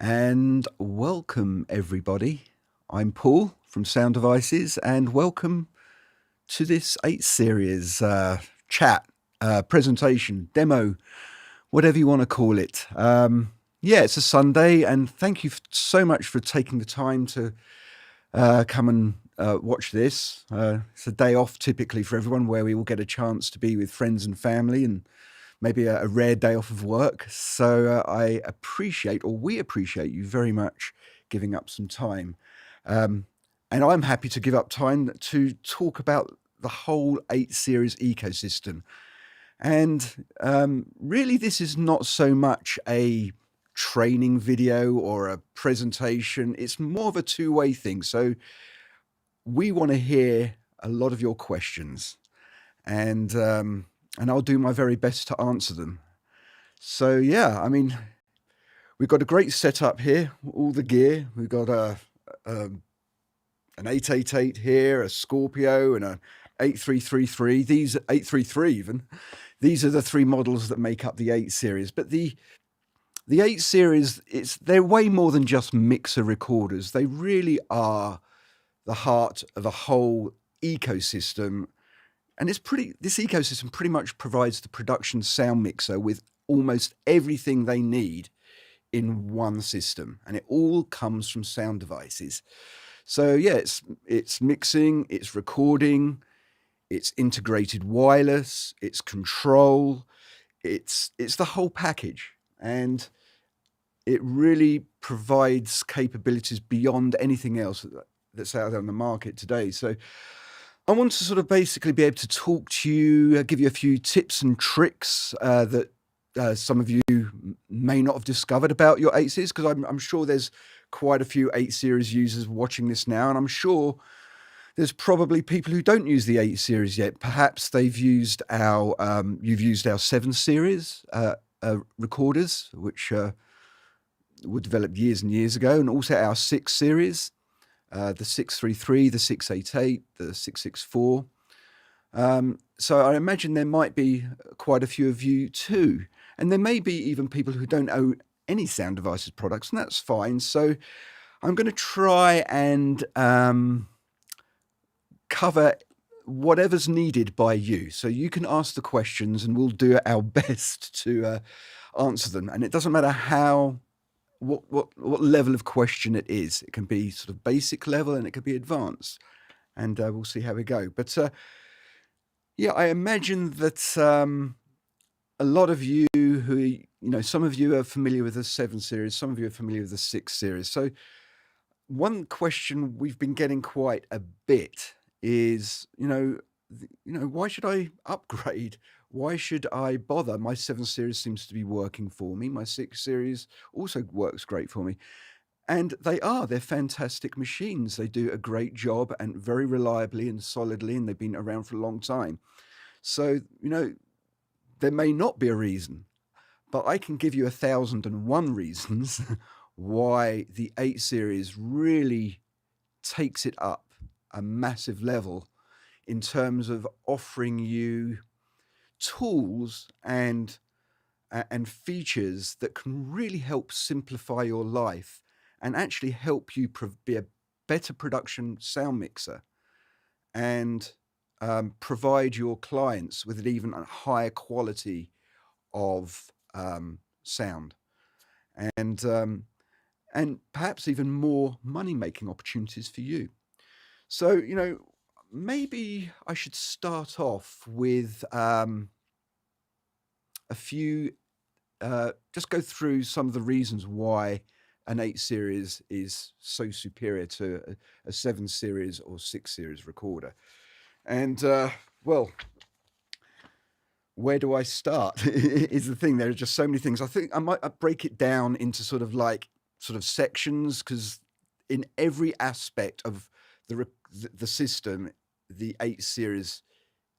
And welcome, everybody. I'm Paul from Sound Devices, and welcome to this 8 series chat, presentation, demo, whatever you want to call it. Yeah, it's a Sunday, and thank you so much for taking the time to come and watch this. It's a day off typically for everyone where we all get a chance to be with friends and family and maybe a rare day off of work. So I appreciate, or we appreciate you very much giving up some time. And I'm happy to give up time to talk about the whole 8 series ecosystem. And really, this is not so much a training video or a presentation. It's more of a two-way thing. So we want to hear a lot of your questions, and I'll do my very best to answer them. So yeah, I mean, we've got a great setup here, all the gear. We've got an 888 here, a Scorpio, and a 8333. These 833 even. These are the 3 models that make up the 8 series. But the 8 series, they're way more than just mixer recorders. They really are the heart of a whole ecosystem. And this ecosystem pretty much provides the production sound mixer with almost everything they need in one system, and it all comes from Sound Devices. So yeah, it's mixing, it's recording, it's integrated wireless, it's control, it's the whole package, and it really provides capabilities beyond anything else that's out there on the market today. So I want to sort of basically be able to talk to you, give you a few tips and tricks that some of you may not have discovered about your 8 series, because I'm sure there's quite a few 8 series users watching this now, and I'm sure there's probably people who don't use the 8 series yet. Perhaps they've used you've used our 7 series recorders, which were developed years and years ago, and also our 6 series. The 633, the 688, the 664. So I imagine there might be quite a few of you too. And there may be even people who don't own any Sound Devices products, and that's fine. So I'm going to try and cover whatever's needed by you. So you can ask the questions and we'll do our best to answer them. And it doesn't matter what level of question it is. It can be sort of basic level and it could be advanced, and we'll see how we go. But yeah, I imagine that a lot of you who, some of you are familiar with the 7 series, some of you are familiar with the 6 series. So one question we've been getting quite a bit is, why should I upgrade? Why should I bother? My 7 series seems to be working for me. My 6 series also works great for me. And they're fantastic machines. They do a great job and very reliably and solidly, and they've been around for a long time. So, there may not be a reason, but I can give you 1,001 reasons why the 8 series really takes it up a massive level in terms of offering you tools and features that can really help simplify your life and actually help you be a better production sound mixer and provide your clients with an even higher quality of sound and perhaps even more money-making opportunities for you. So, maybe I should start off with a few, just go through some of the reasons why an 8 series is so superior to a 7 series or 6 series recorder. And, well, where do I start is the thing. There are just so many things. I think I might break it down into sort of sections, because in every aspect of the system, the 8 series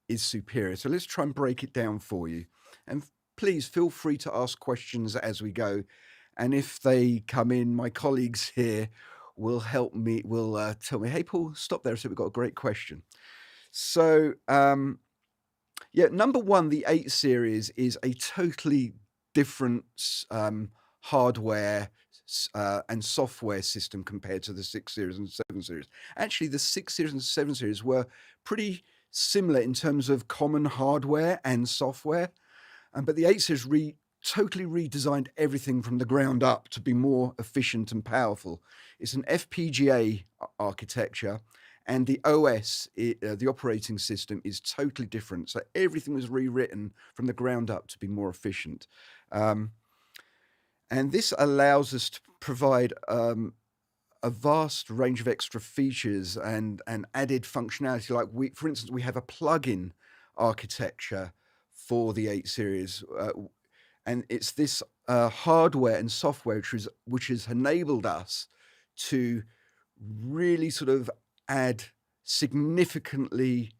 is superior. So let's try and break it down for you. And please feel free to ask questions as we go. And if they come in, my colleagues here will help me, will tell me, hey, Paul, stop there. So we've got a great question. So, yeah, number one, the 8 series is a totally different hardware and software system compared to the 6 Series and 7 Series. Actually, the 6 Series and 7 Series were pretty similar in terms of common hardware and software, but the 8 Series totally redesigned everything from the ground up to be more efficient and powerful. It's an FPGA architecture, and the OS, the operating system, is totally different. So everything was rewritten from the ground up to be more efficient. And this allows us to provide a vast range of extra features and added functionality. Like for instance, we have a plugin architecture for the 8 Series, and it's this hardware and software which has enabled us to really sort of add significantly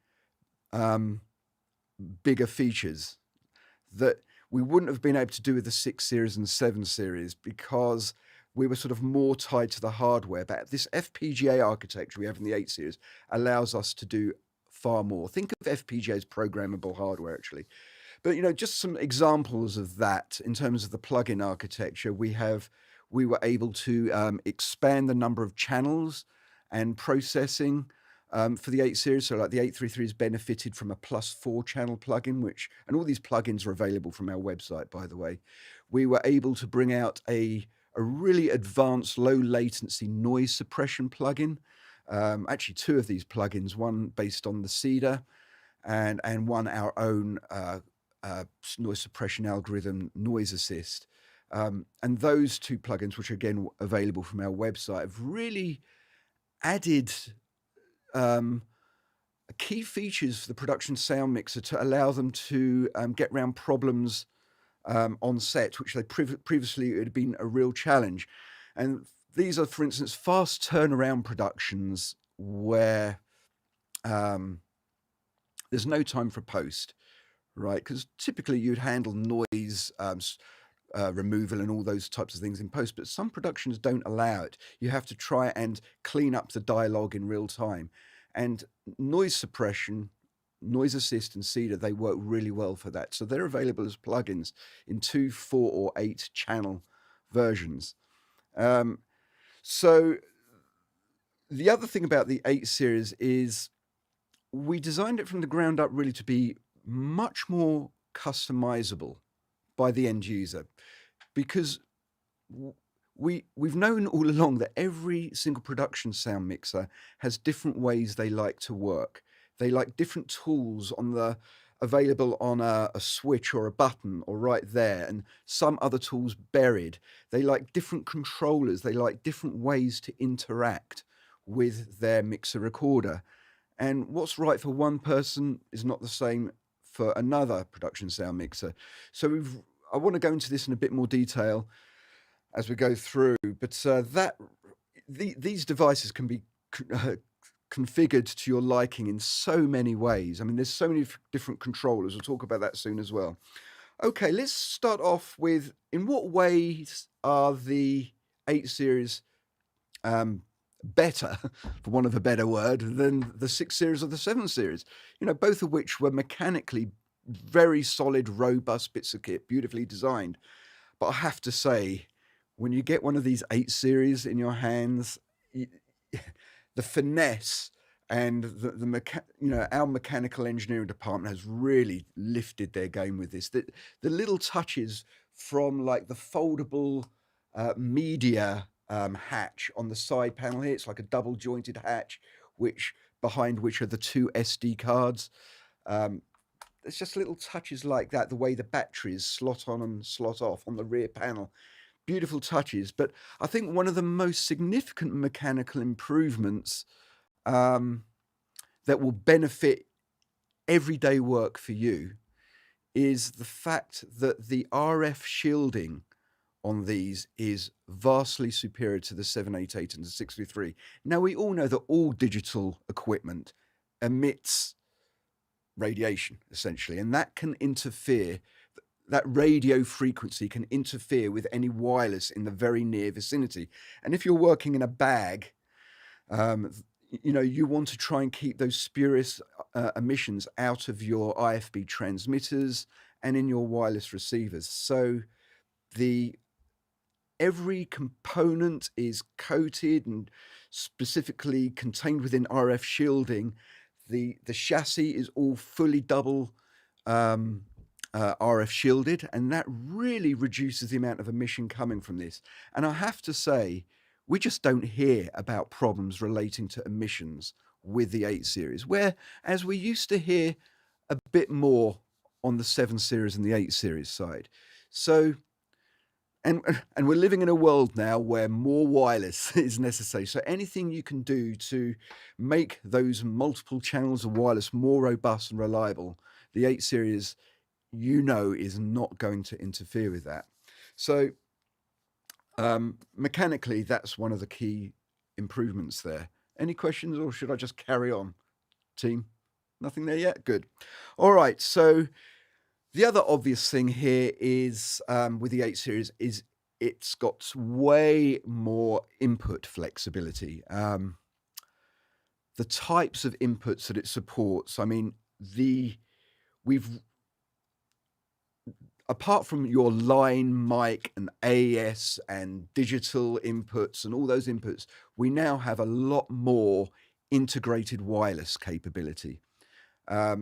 bigger features that we wouldn't have been able to do with the 6 Series and 7 Series because we were sort of more tied to the hardware. But this FPGA architecture we have in the 8 Series allows us to do far more. Think of FPGA as programmable hardware, actually. But, just some examples of that in terms of the plugin architecture. We were able to expand the number of channels and processing for the 8 Series. So like the 833 has benefited from a +4 channel plugin, and all these plugins are available from our website, by the way. We were able to bring out a really advanced low latency noise suppression plugin. Actually, two of these plugins, one based on the Cedar and one our own noise suppression algorithm, Noise Assist. And those two plugins, which are again available from our website, have really added key features for the production sound mixer to allow them to get around problems on set, which they previously it had been a real challenge. And these are, for instance, fast turnaround productions where there's no time for post, right? Because typically you'd handle noise removal and all those types of things in post, but some productions don't allow it. You have to try and clean up the dialogue in real time. And noise suppression, Noise Assist and Cedar, they work really well for that. So they're available as plugins in 2, 4, or 8 channel versions. So the other thing about the 8 Series is we designed it from the ground up really to be much more customizable by the end user, because we've known all along that every single production sound mixer has different ways they like to work. They like different tools available on a switch or a button or right there, and some other tools buried. They like different controllers. They like different ways to interact with their mixer recorder. And what's right for one person is not the same for another production sound mixer. So I want to go into this in a bit more detail as we go through, but these devices can be configured to your liking in so many ways. I mean, there's so many different controllers. We'll talk about that soon as well. Okay, let's start off with, in what ways are the 8 Series better, for want of a better word, than the 6 Series or the 7 Series? Both of which were mechanically very solid, robust bits of kit, beautifully designed. But I have to say, when you get one of these 8 Series in your hands, the finesse and our mechanical engineering department has really lifted their game with this. The little touches from like the foldable media hatch on the side panel here, it's like a double jointed hatch, behind which are the 2 SD cards. There's just little touches like that, the way the batteries slot on and slot off on the rear panel. Beautiful touches. But I think one of the most significant mechanical improvements that will benefit everyday work for you is the fact that the RF shielding on these is vastly superior to the 788 and the 633. Now, we all know that all digital equipment emits radiation, essentially, and that can interfere. That radio frequency can interfere with any wireless in the very near vicinity. And if you're working in a bag, you want to try and keep those spurious emissions out of your IFB transmitters and in your wireless receivers. So the every component is coated and specifically contained within RF shielding. The chassis is all fully double RF shielded, and that really reduces the amount of emission coming from this. And I have to say, we just don't hear about problems relating to emissions with the 8 series, whereas we used to hear a bit more on the 7 series and the 8 series side. So, and we're living in a world now where more wireless is necessary. So anything you can do to make those multiple channels of wireless more robust and reliable, the 8 series, is not going to interfere with that. So mechanically, that's one of the key improvements there. Any questions, or should I just carry on, team? Nothing there yet? Good. All right, so the other obvious thing here is with the 8 series is it's got way more input flexibility. The types of inputs that it supports, I mean, apart from your line mic and AS and digital inputs and all those inputs, we now have a lot more integrated wireless capability.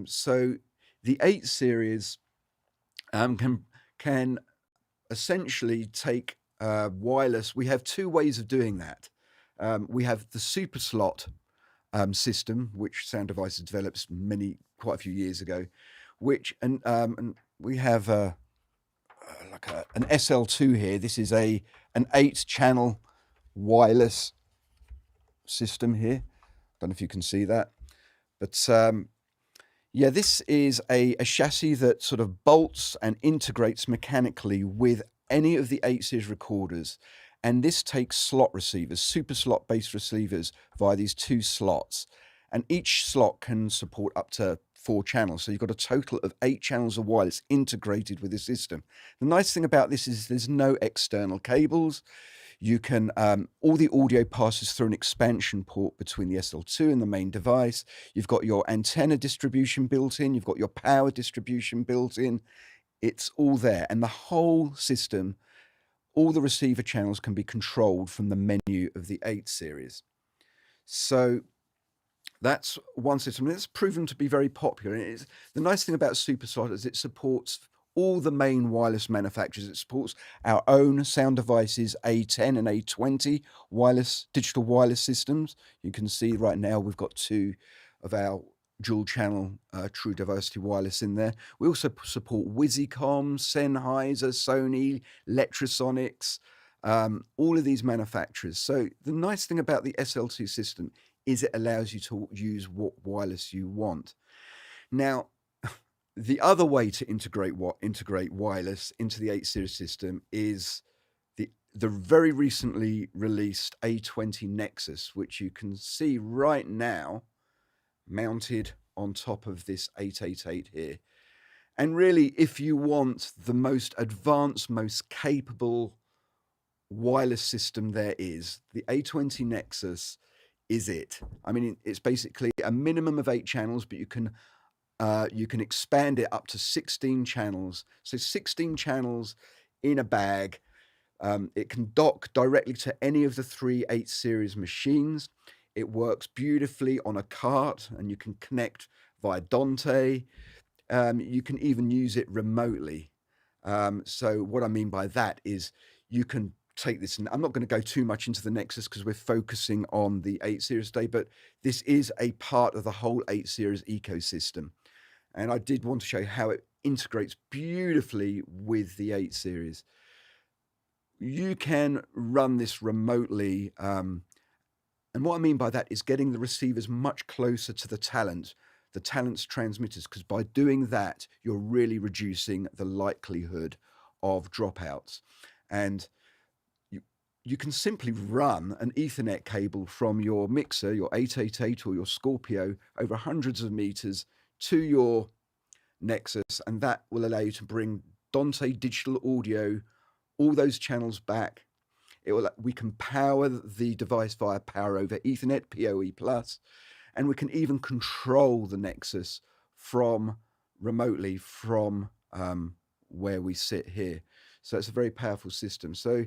So the 8 series can essentially take wireless. We have two ways of doing that. We have the super slot system, which Sound Devices developed quite a few years ago, and we have an SL2 here. This is an 8-channel wireless system here. Don't know if you can see that, but yeah, this is a chassis that sort of bolts and integrates mechanically with any of the 8 series recorders. And this takes slot receivers, super slot based receivers via these 2 slots. And each slot can support up to 4 channels. So you've got a total of 8 channels of wireless integrated with the system. The nice thing about this is there's no external cables. You can, all the audio passes through an expansion port between the SL2 and the main device. You've got your antenna distribution built in. You've got your power distribution built in. It's all there. And the whole system, all the receiver channels can be controlled from the menu of the 8 series. So that's one system. And it's proven to be very popular. And the nice thing about SuperSlot is it supports all the main wireless manufacturers. It supports our own Sound Devices A10 and A20 digital wireless systems. You can see right now we've got 2 of our dual channel True Diversity wireless in there. We also support Wizicom, Sennheiser, Sony, Lectrosonics, all of these manufacturers. So the nice thing about the SL2 system is it allows you to use what wireless you want. Now, the other way to integrate wireless into the 8 series system is the very recently released A20 Nexus, which you can see right now mounted on top of this 888 here. And really, if you want the most advanced, most capable wireless system there is, the A20 Nexus is it. I mean, it's basically a minimum of 8 channels, but you can expand it up to 16 channels. So 16 channels in a bag. It can dock directly to any of the 3 8 series machines. It works beautifully on a cart, and you can connect via Dante. You can even use it remotely. So what I mean by that is you can take this, and I'm not going to go too much into the Nexus because we're focusing on the 8 series today, but this is a part of the whole 8 series ecosystem. And I did want to show how it integrates beautifully with the 8 series. You can run this remotely. And what I mean by that is getting the receivers much closer to the talent's transmitters, because by doing that, you're really reducing the likelihood of dropouts. And you can simply run an Ethernet cable from your mixer, your 888 or your Scorpio, over hundreds of meters to your Nexus, and that will allow you to bring Dante digital audio, all those channels back. We can power the device via power over Ethernet, PoE+, and we can even control the Nexus remotely from where we sit here. So it's a very powerful system. So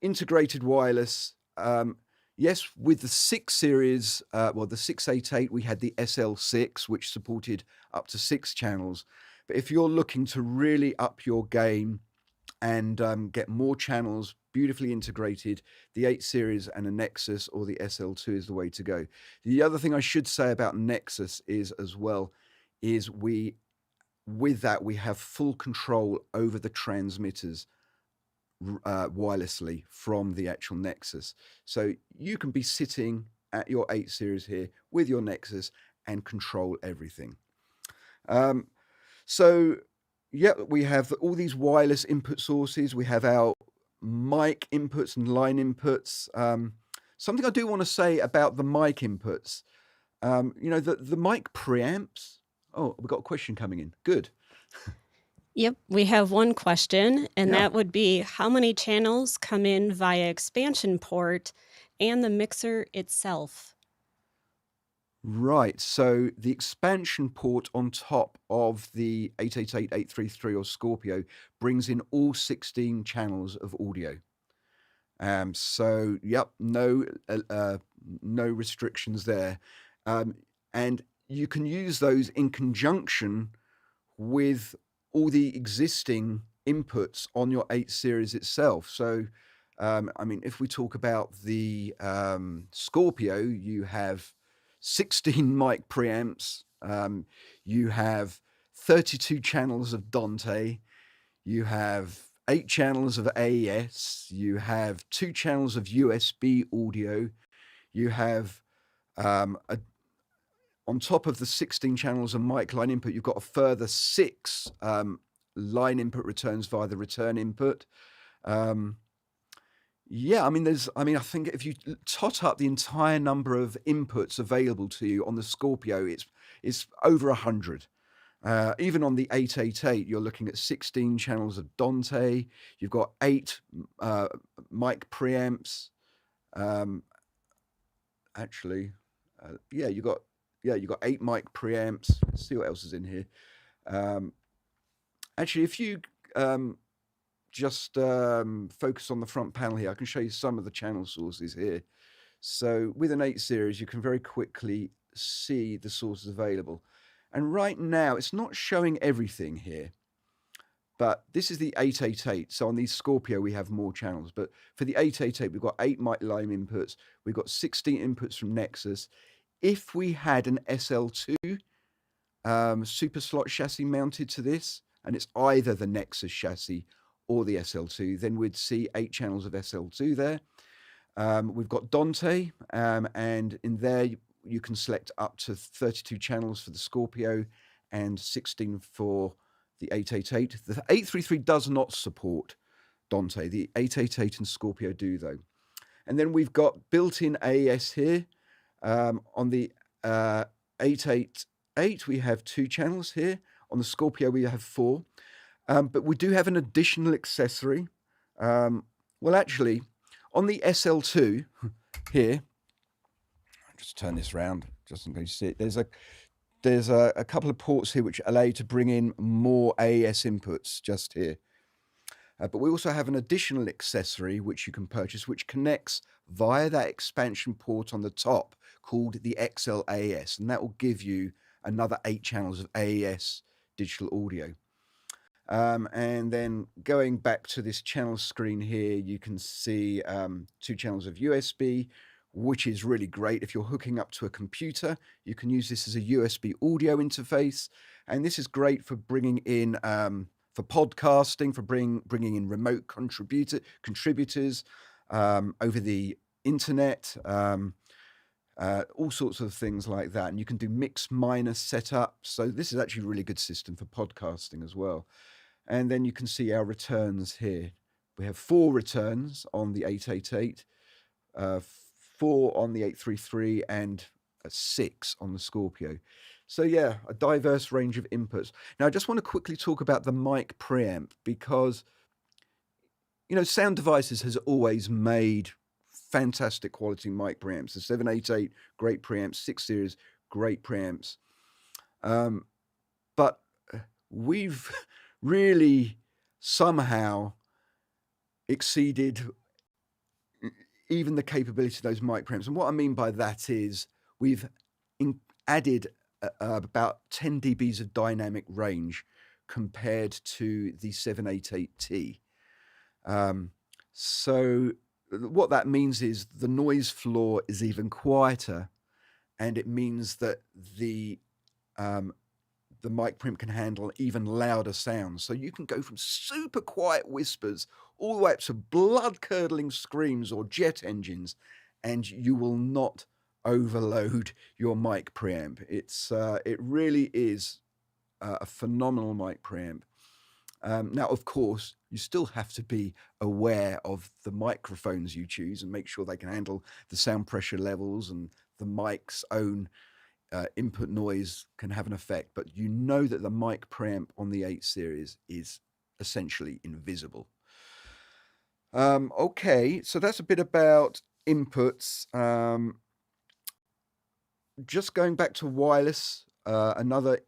integrated wireless. Yes, with the 6 series, the 688, we had the SL6, which supported up to 6 channels. But if you're looking to really up your game and get more channels beautifully integrated, the 8 series and a Nexus or the SL2 is the way to go. The other thing I should say about Nexus is with that we have full control over the transmitters wirelessly from the actual Nexus. So you can be sitting at your 8 series here with your Nexus and control everything. So yeah, we have all these wireless input sources. We have our mic inputs and line inputs. Something I do want to say about the mic inputs, the mic preamps. Oh, we've got a question coming in. Good. Yep, we have one question, and Yeah. that would be how many channels come in via expansion port and the mixer itself? Right, so the expansion port on top of the 888, 833 or Scorpio brings in all 16 channels of audio. So yep, no restrictions there. And you can use those in conjunction with all the existing inputs on your 8 series itself. So if we talk about the Scorpio, you have 16 mic preamps, you have 32 channels of Dante, you have 8 channels of AES, you have 2 channels of USB audio, you have on top of the 16 channels of mic line input, you've got a further 6 line input returns via the return input. I think if you tot up the entire number of inputs available to you on the Scorpio, it's over 100. Even on the 888, you're looking at 16 channels of Dante. You've got 8 mic preamps. You've got 8 mic preamps. Let's see what else is in here. If you just focus on the front panel here, I can show you some of the channel sources here. So with an 8 series, you can very quickly see the sources available. And right now, it's not showing everything here, but this is the 888. So on the Scorpio, we have more channels. But for the 888, we've got 8 mic line inputs. We've got 16 inputs from Nexus. If we had an SL2 super slot chassis mounted to this, and it's either the Nexus chassis or the SL2, then we'd see 8 channels of SL2 there. We've got Dante, and in there you can select up to 32 channels for the Scorpio and 16 for the 888. The 833 does not support Dante. The 888 and Scorpio do, though. And then we've got built-in AES here. On the 888, we have 2 channels here. On the Scorpio, we have 4. But we do have an additional accessory. Actually, on the SL2 here, I'll just turn this around just in case you see it. There's a couple of ports here which allow you to bring in more AES inputs just here. But we also have an additional accessory which you can purchase, which connects via that expansion port on the top called the XL AES, and that will give you another 8 channels of AES digital audio. And then going back to this channel screen here, you can see 2 channels of USB, which is really great. If you're hooking up to a computer, you can use this as a USB audio interface. And this is great for bringing in, for podcasting, for bringing in remote contributors over the internet, all sorts of things like that. And you can do mix minor setup. So this is actually a really good system for podcasting as well. And then you can see our returns here. We have 4 returns on the 888, 4 on the 833, and 6 on the Scorpio. So yeah, a diverse range of inputs. Now I just want to quickly talk about the mic preamp because, Sound Devices has always made fantastic quality mic preamps. The 788, great preamps. 6 series, great preamps. But we've really somehow exceeded even the capability of those mic preamps. And what I mean by that is we've added about 10 dBs of dynamic range compared to the 788T. So what that means is the noise floor is even quieter, and it means that the mic preamp can handle even louder sounds. So you can go from super quiet whispers all the way up to blood-curdling screams or jet engines, and you will not overload your mic preamp. It really is a phenomenal mic preamp. Now, of course, you still have to be aware of the microphones you choose and make sure they can handle the sound pressure levels, and the mic's own input noise can have an effect. But you know that the mic preamp on the 8 series is essentially invisible. Okay, so that's a bit about inputs. Just going back to wireless, another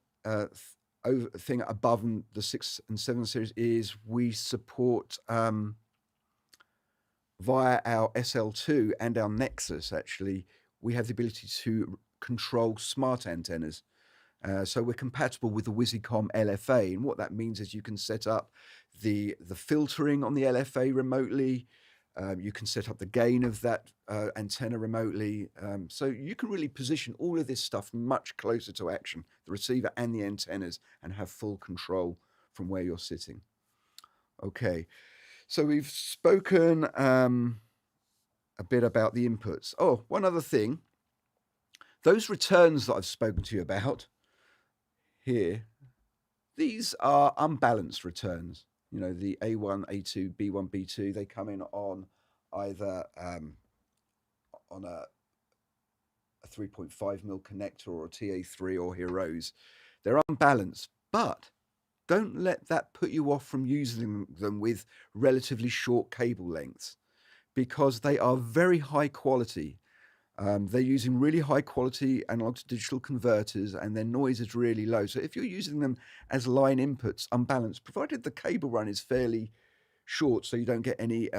thing above the 6 and 7 series is we support via our SL2 and our Nexus. Actually, we have the ability to control smart antennas. So we're compatible with the Wisicom LFA, and what that means is you can set up the filtering on the LFA remotely. You can set up the gain of that antenna remotely. So you can really position all of this stuff much closer to action, the receiver and the antennas, and have full control from where you're sitting. Okay, so we've spoken a bit about the inputs. Oh, one other thing. Those returns that I've spoken to you about here, these are unbalanced returns. You know, the A1, A2, B1, B2, they come in on either on a 3.5mm connector or a TA3 or Heroes. They're unbalanced, but don't let that put you off from using them with relatively short cable lengths, because they are very high quality. They're using really high quality analog to digital converters, and their noise is really low. So if you're using them as line inputs unbalanced, provided the cable run is fairly short so you don't get any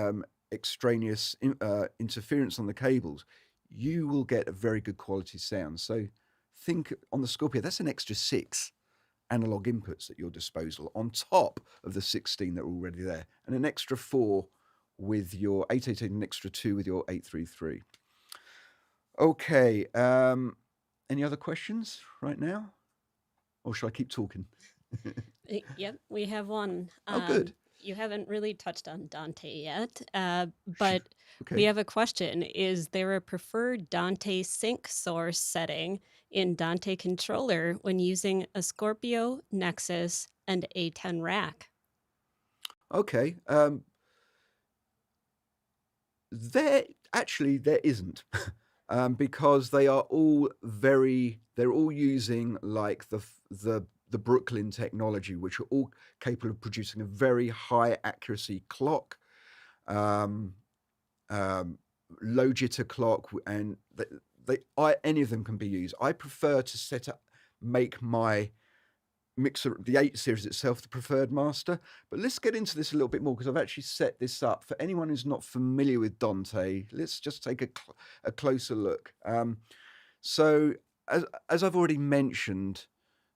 extraneous interference on the cables, you will get a very good quality sound. So think on the Scorpio, that's an extra 6 analog inputs at your disposal on top of the 16 that are already there, and an extra 4 with your 888 and an extra 2 with your 833. Okay, any other questions right now? Or should I keep talking? Yep, we have one. Oh, good. You haven't really touched on Dante yet, but Okay. we have a question. Is there a preferred Dante sync source setting in Dante controller when using a Scorpio, Nexus, and A10 rack? Okay. There isn't. Because they are all they're all using like the Brooklyn technology, which are all capable of producing a very high accuracy clock, low jitter clock, and any of them can be used. I prefer to make my mixer, the 8 series itself, the preferred master. But let's get into this a little bit more, because I've actually set this up for anyone who's not familiar with Dante. Let's just take a closer look. So as I've already mentioned,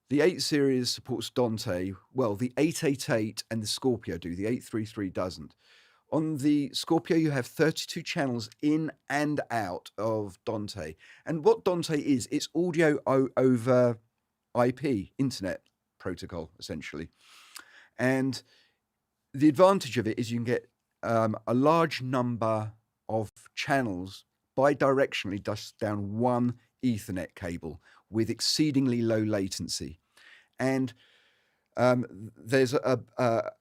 the 8 series supports Dante. Well, the 888 and the Scorpio do. The 833 doesn't. On the Scorpio, you have 32 channels in and out of Dante. And what Dante is, it's audio over IP, internet protocol, essentially. And the advantage of it is you can get a large number of channels bidirectionally just down one Ethernet cable with exceedingly low latency. And there's an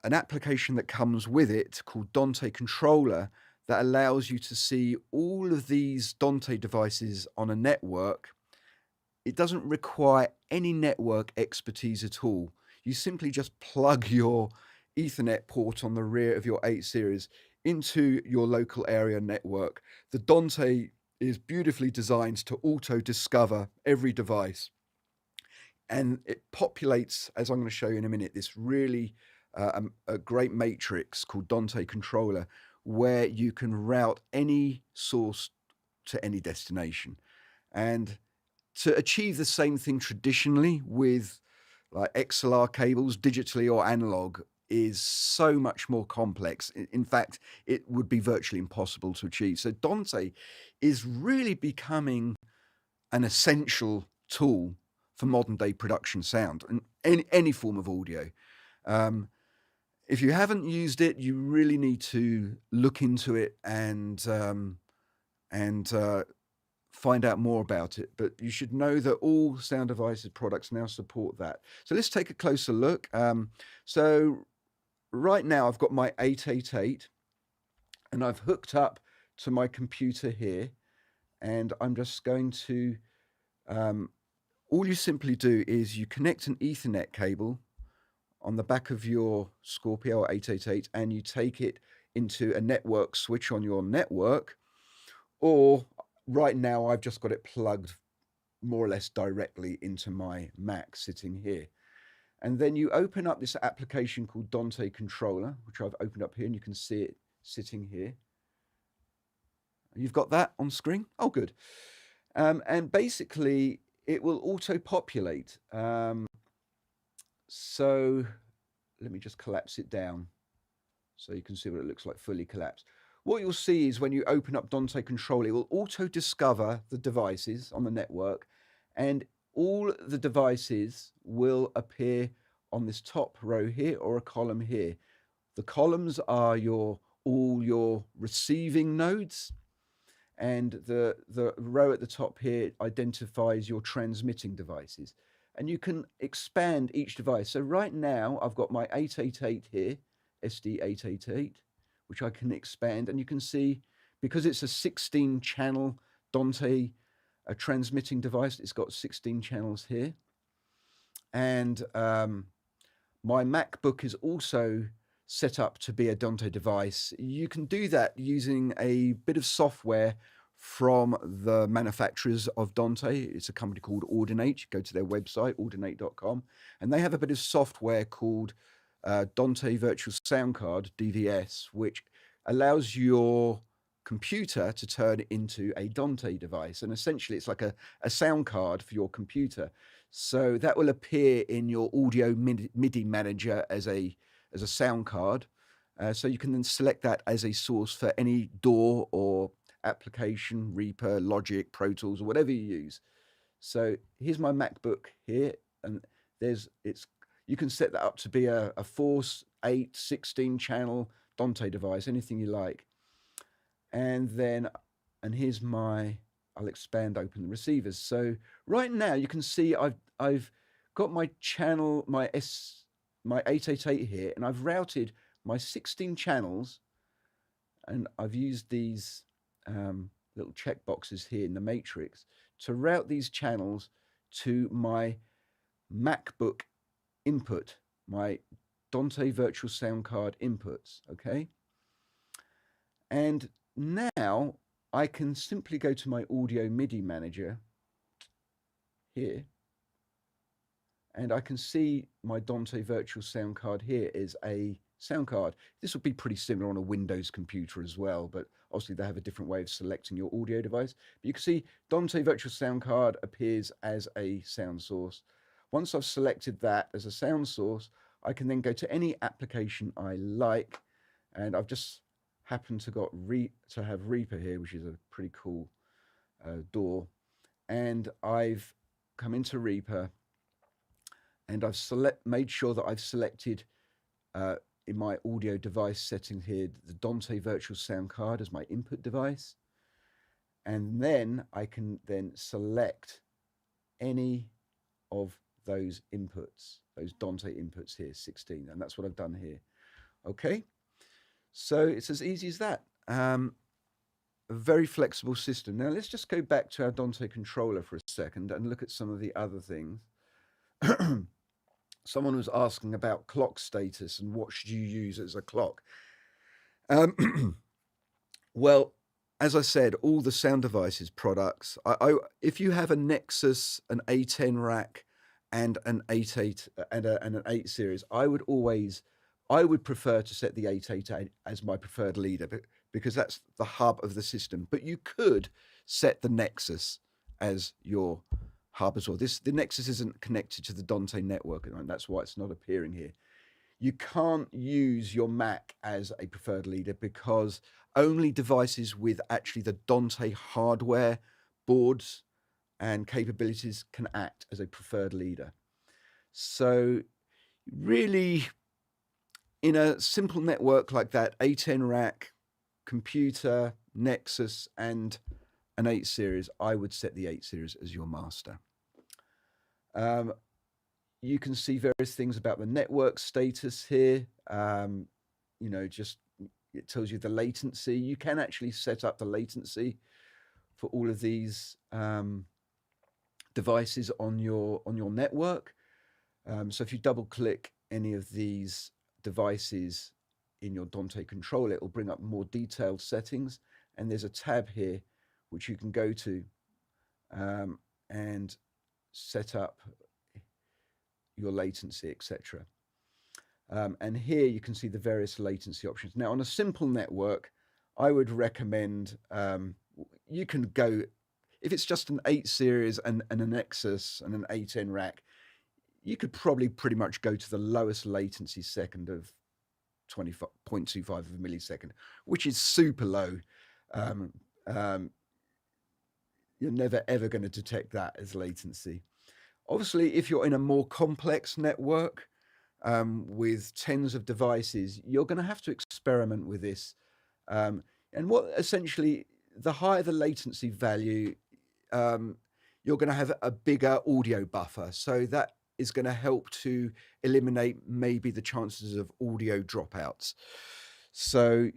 application that comes with it called Dante Controller that allows you to see all of these Dante devices on a network. It doesn't require any network expertise at all. You simply just plug your Ethernet port on the rear of your 8 series into your local area network. The Dante is beautifully designed to auto-discover every device. And it populates, as I'm going to show you in a minute, this really a great matrix called Dante Controller, where you can route any source to any destination. And to achieve the same thing traditionally with like XLR cables, digitally or analog, is so much more complex. In fact, it would be virtually impossible to achieve. So Dante is really becoming an essential tool for modern day production sound and any form of audio. If you haven't used it, you really need to look into it and find out more about it. But you should know that all Sound Devices products now support that. So let's take a closer look. So right now I've got my 888 and I've hooked up to my computer here, and I'm just going to, all you simply do is you connect an Ethernet cable on the back of your Scorpio or 888 and you take it into a network switch on your network, or right now I've just got it plugged more or less directly into my Mac sitting here. And then you open up this application called Dante Controller, which I've opened up here, and you can see it sitting here. You've got that on screen? Oh, good. And basically, it will auto-populate. So let me just collapse it down so you can see what it looks like fully collapsed. What you'll see is when you open up Dante Controller, it will auto-discover the devices on the network, and all the devices will appear on this top row here or a column here. The columns are all your receiving nodes, and the row at the top here identifies your transmitting devices. And you can expand each device. So right now I've got my 888 here, SD888, which I can expand, and you can see because it's a 16-channel Dante transmitting device, it's got 16 channels here. And my MacBook is also set up to be a Dante device. You can do that using a bit of software from the manufacturers of Dante. It's a company called Audinate. Go to their website, audinate.com, and they have a bit of software called Dante Virtual Sound Card, DVS, which allows your computer to turn into a Dante device. And essentially, it's like a sound card for your computer. So that will appear in your audio MIDI manager as a sound card. So you can then select that as a source for any DAW or application, Reaper, Logic, Pro Tools, or whatever you use. So here's my MacBook here, and you can set that up to be a 4, 8, 16 channel Dante device, anything you like. And here's I'll expand open the receivers. So right now you can see I've got my channel, my 888 here, and I've routed my 16 channels, and I've used these little check boxes here in the matrix to route these channels to my MacBook input, my Dante Virtual Sound Card inputs, okay? And now I can simply go to my audio MIDI manager here, and I can see my Dante Virtual Sound Card here is a sound card. This would be pretty similar on a Windows computer as well, but obviously they have a different way of selecting your audio device. But you can see Dante Virtual Sound Card appears as a sound source. Once I've selected that as a sound source, I can then go to any application I like, and I've just happened to have Reaper here, which is a pretty cool DAW, and I've come into Reaper, and I've made sure that I've selected in my audio device setting here the Dante Virtual Sound Card as my input device, and then I can then select any of those inputs, those Dante inputs here, 16, and that's what I've done here. Okay, so it's as easy as that. A very flexible system. Now let's just go back to our Dante controller for a second and look at some of the other things. Someone was asking about clock status and what should you use as a clock. Well, as I said, all the Sound Devices products, if you have a Nexus, an A10 rack, and an 8.8 and an 8 series, I would always I would prefer to set the 888 as my preferred leader because that's the hub of the system. But you could set the Nexus as your hub as well. The Nexus isn't connected to the Dante network, and that's why it's not appearing here. You can't use your Mac as a preferred leader because only devices with actually the Dante hardware, boards, and capabilities can act as a preferred leader. So really, in a simple network like that, A10 rack, computer, Nexus, and an 8 series, I would set the 8 series as your master. You can see various things about the network status here. Just it tells you the latency. You can actually set up the latency for all of these devices on your network. So if you double click any of these devices in your Dante controller, it will bring up more detailed settings. And there's a tab here which you can go to and set up your latency, etc. And here you can see the various latency options. Now, on a simple network, I would recommend you can go, if it's just an 8 series and a Nexus and an A10 rack, you could probably pretty much go to the lowest latency second of 20.25 of a millisecond, which is super low. You're never ever going to detect that as latency. Obviously, if you're in a more complex network with tens of devices, you're going to have to experiment with this. And what essentially, the higher the latency value, you're going to have a bigger audio buffer. So that is going to help to eliminate maybe the chances of audio dropouts. So,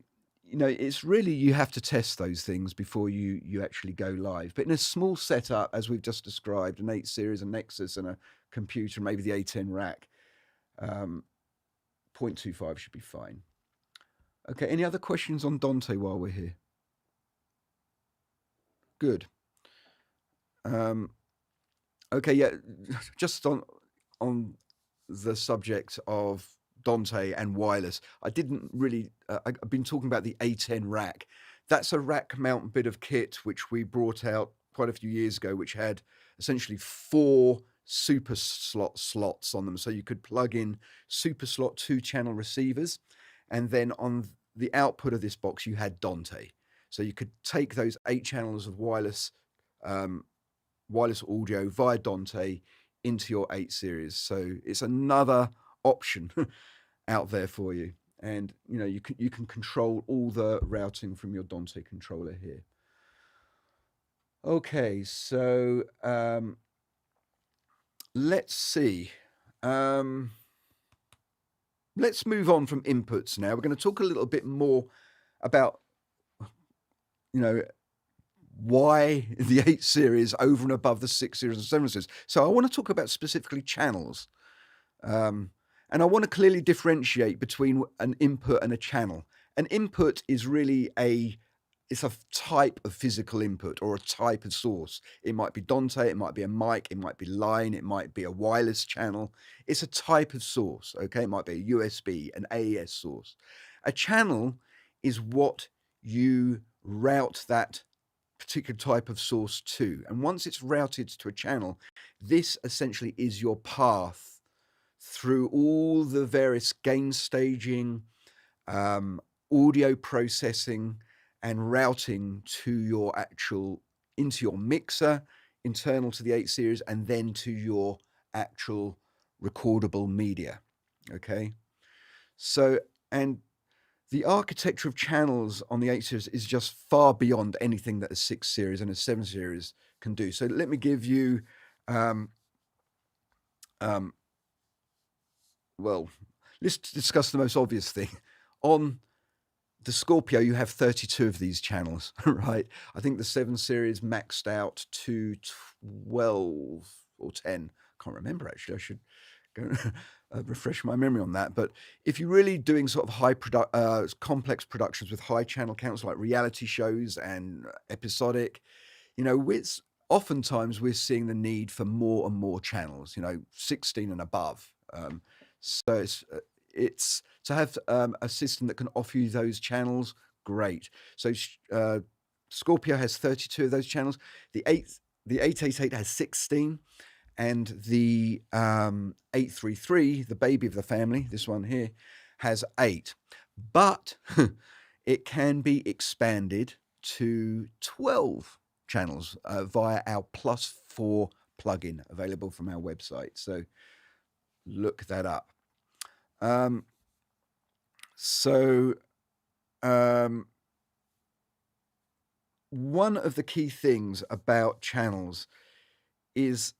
it's really, you have to test those things before you actually go live. But in a small setup, as we've just described, an 8 series, a Nexus, and a computer, maybe the A10 rack, 0.25 should be fine. Okay, any other questions on Dante while we're here? Good. Okay, yeah, just on the subject of Dante and wireless, I didn't really, I've been talking about the A10 rack. That's a rack mount bit of kit which we brought out quite a few years ago, which had essentially 4 super slots on them. So you could plug in super slot 2-channel receivers, and then on the output of this box, you had Dante. So you could take those 8 channels of wireless audio via Dante into your 8 series. So it's another option out there for you. And you can control all the routing from your Dante controller here. Okay, so let's see. Let's move on from inputs now. We're going to talk a little bit more about why the 8 series over and above the 6 series and 7 series. So I want to talk about specifically channels. And I want to clearly differentiate between an input and a channel. An input is really it's a type of physical input or a type of source. It might be Dante, it might be a mic, it might be line, it might be a wireless channel. It's a type of source, okay? It might be a USB, an AES source. A channel is what you route that particular type of source to. And once it's routed to a channel, this essentially is your path through all the various gain staging, audio processing, and routing into your mixer, internal to the 8 series, and then to your actual recordable media. Okay. So, and the architecture of channels on the 8 series is just far beyond anything that a 6 series and a 7 series can do. So let me give you, well, let's discuss the most obvious thing. On the Scorpio, you have 32 of these channels, right? I think the 7 series maxed out to 12 or 10. Can't remember, actually. I should go refresh my memory on that. But if you're really doing sort of complex productions with high channel counts like reality shows and episodic, oftentimes we're seeing the need for more and more channels, 16 and above. So it's to have a system that can offer you those channels. Great. So Scorpio has 32 of those channels. The 888 has 16, and the 833, the baby of the family, this one here, has 8. But it can be expanded to 12 channels via our +4 plugin available from our website. So look that up. One of the key things about channels is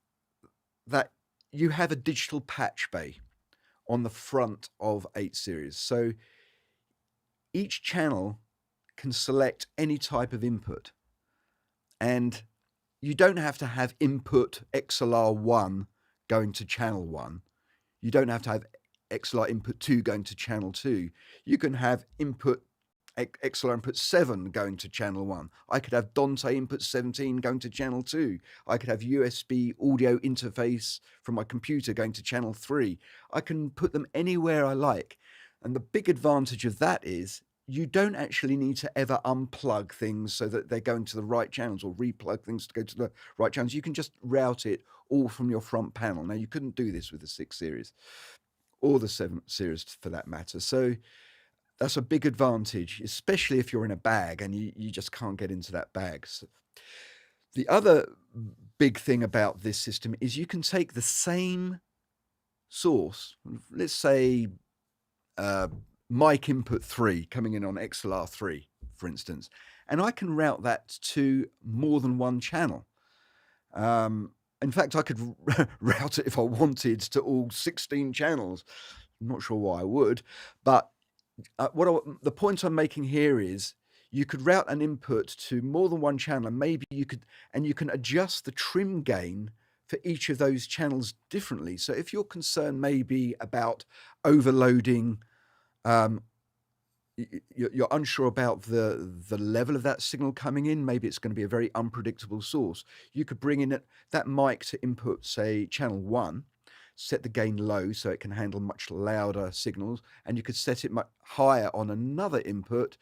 that you have a digital patch bay on the front of 8 series. So each channel can select any type of input, and you don't have to have input XLR1 going to channel 1. You don't have to have XLR input 2 going to channel 2. You can have XLR input 7 going to channel 1. I could have Dante input 17 going to channel 2. I could have USB audio interface from my computer going to channel 3. I can put them anywhere I like. And the big advantage of that is you don't actually need to ever unplug things so that they're going to the right channels, or replug things to go to the right channels. You can just route it all from your front panel. Now, you couldn't do this with the 6 series or the 7 series for that matter. So that's a big advantage, especially if you're in a bag and you just can't get into that bag. So the other big thing about this system is you can take the same source, let's say mic input 3 coming in on XLR 3, for instance, and I can route that to more than one channel. In fact, I could route it if I wanted to all 16 channels. I'm not sure why I would, but the point I'm making here is you could route an input to more than one channel, and maybe you can adjust the trim gain for each of those channels differently. So if you're concerned maybe about overloading, you're unsure about the level of that signal coming in, maybe it's going to be a very unpredictable source, you could bring in that mic to input, say, channel 1, set the gain low so it can handle much louder signals, and you could set it much higher on another input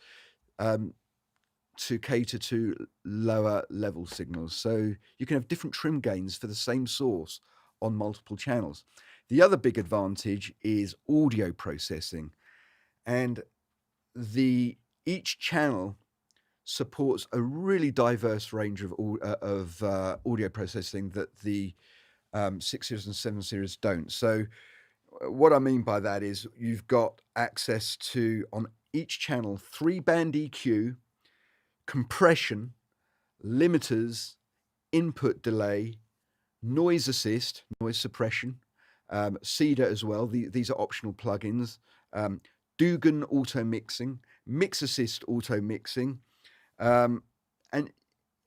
to cater to lower level signals. So you can have different trim gains for the same source on multiple channels. The other big advantage is audio processing, and each channel supports a really diverse range of audio processing that the 6 series and 7 series don't. So what I mean by that is you've got access to, on each channel, 3-band EQ, compression, limiters, input delay, noise assist, noise suppression, CEDA as well. These are optional plugins. Dugan auto mixing, mix assist auto mixing, and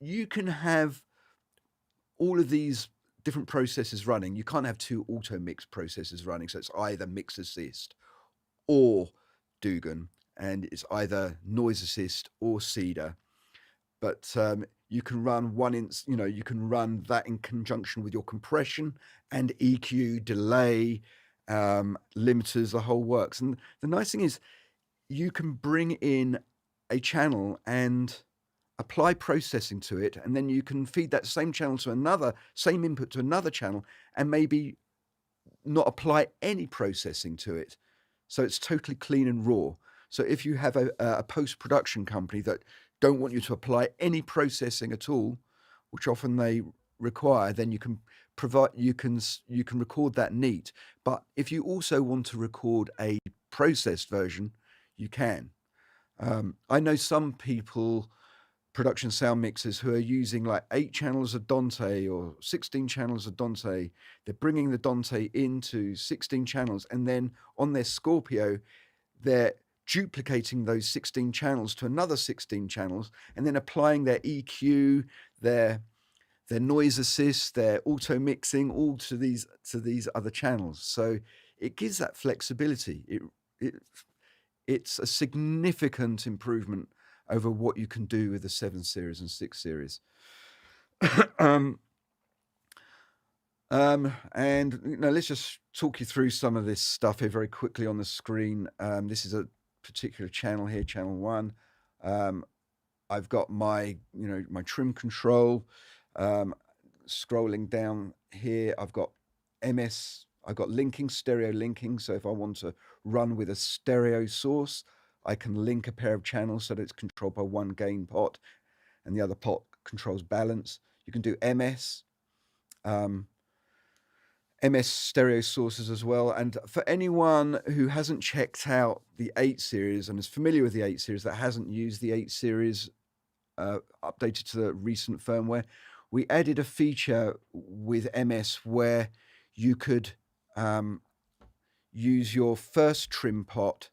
you can have all of these different processes running. You can't have 2 auto mix processes running, so it's either mix assist or Dugan, and it's either noise assist or CEDA. But you can run you can run that in conjunction with your compression and EQ, delay, limiters, the whole works. And the nice thing is you can bring in a channel and apply processing to it, and then you can feed that same channel to same input to another channel, and maybe not apply any processing to it. So it's totally clean and raw. So if you have a post-production company that don't want you to apply any processing at all, which often they require, then you can record that neat. But if you also want to record a processed version, you can. I know some people, production sound mixers, who are using like 8 channels of Dante or 16 channels of Dante. They're bringing the Dante into 16 channels, and then on their Scorpio, they're duplicating those 16 channels to another 16 channels, and then applying their EQ, their noise assist, their auto mixing, all to these other channels. So it gives that flexibility. It's a significant improvement over what you can do with the 7 series and 6 series. And let's just talk you through some of this stuff here very quickly on the screen. This is a particular channel here, channel 1. I've got my trim control. Scrolling down here, I've got MS. I've got linking, stereo linking. So if I want to run with a stereo source, I can link a pair of channels so that it's controlled by one gain pot, and the other pot controls balance. You can do MS. MS stereo sources as well. And for anyone who hasn't checked out the 8 series and is familiar with the 8 series, that hasn't used the 8 series updated to the recent firmware, we added a feature with MS where you could use your first trim pot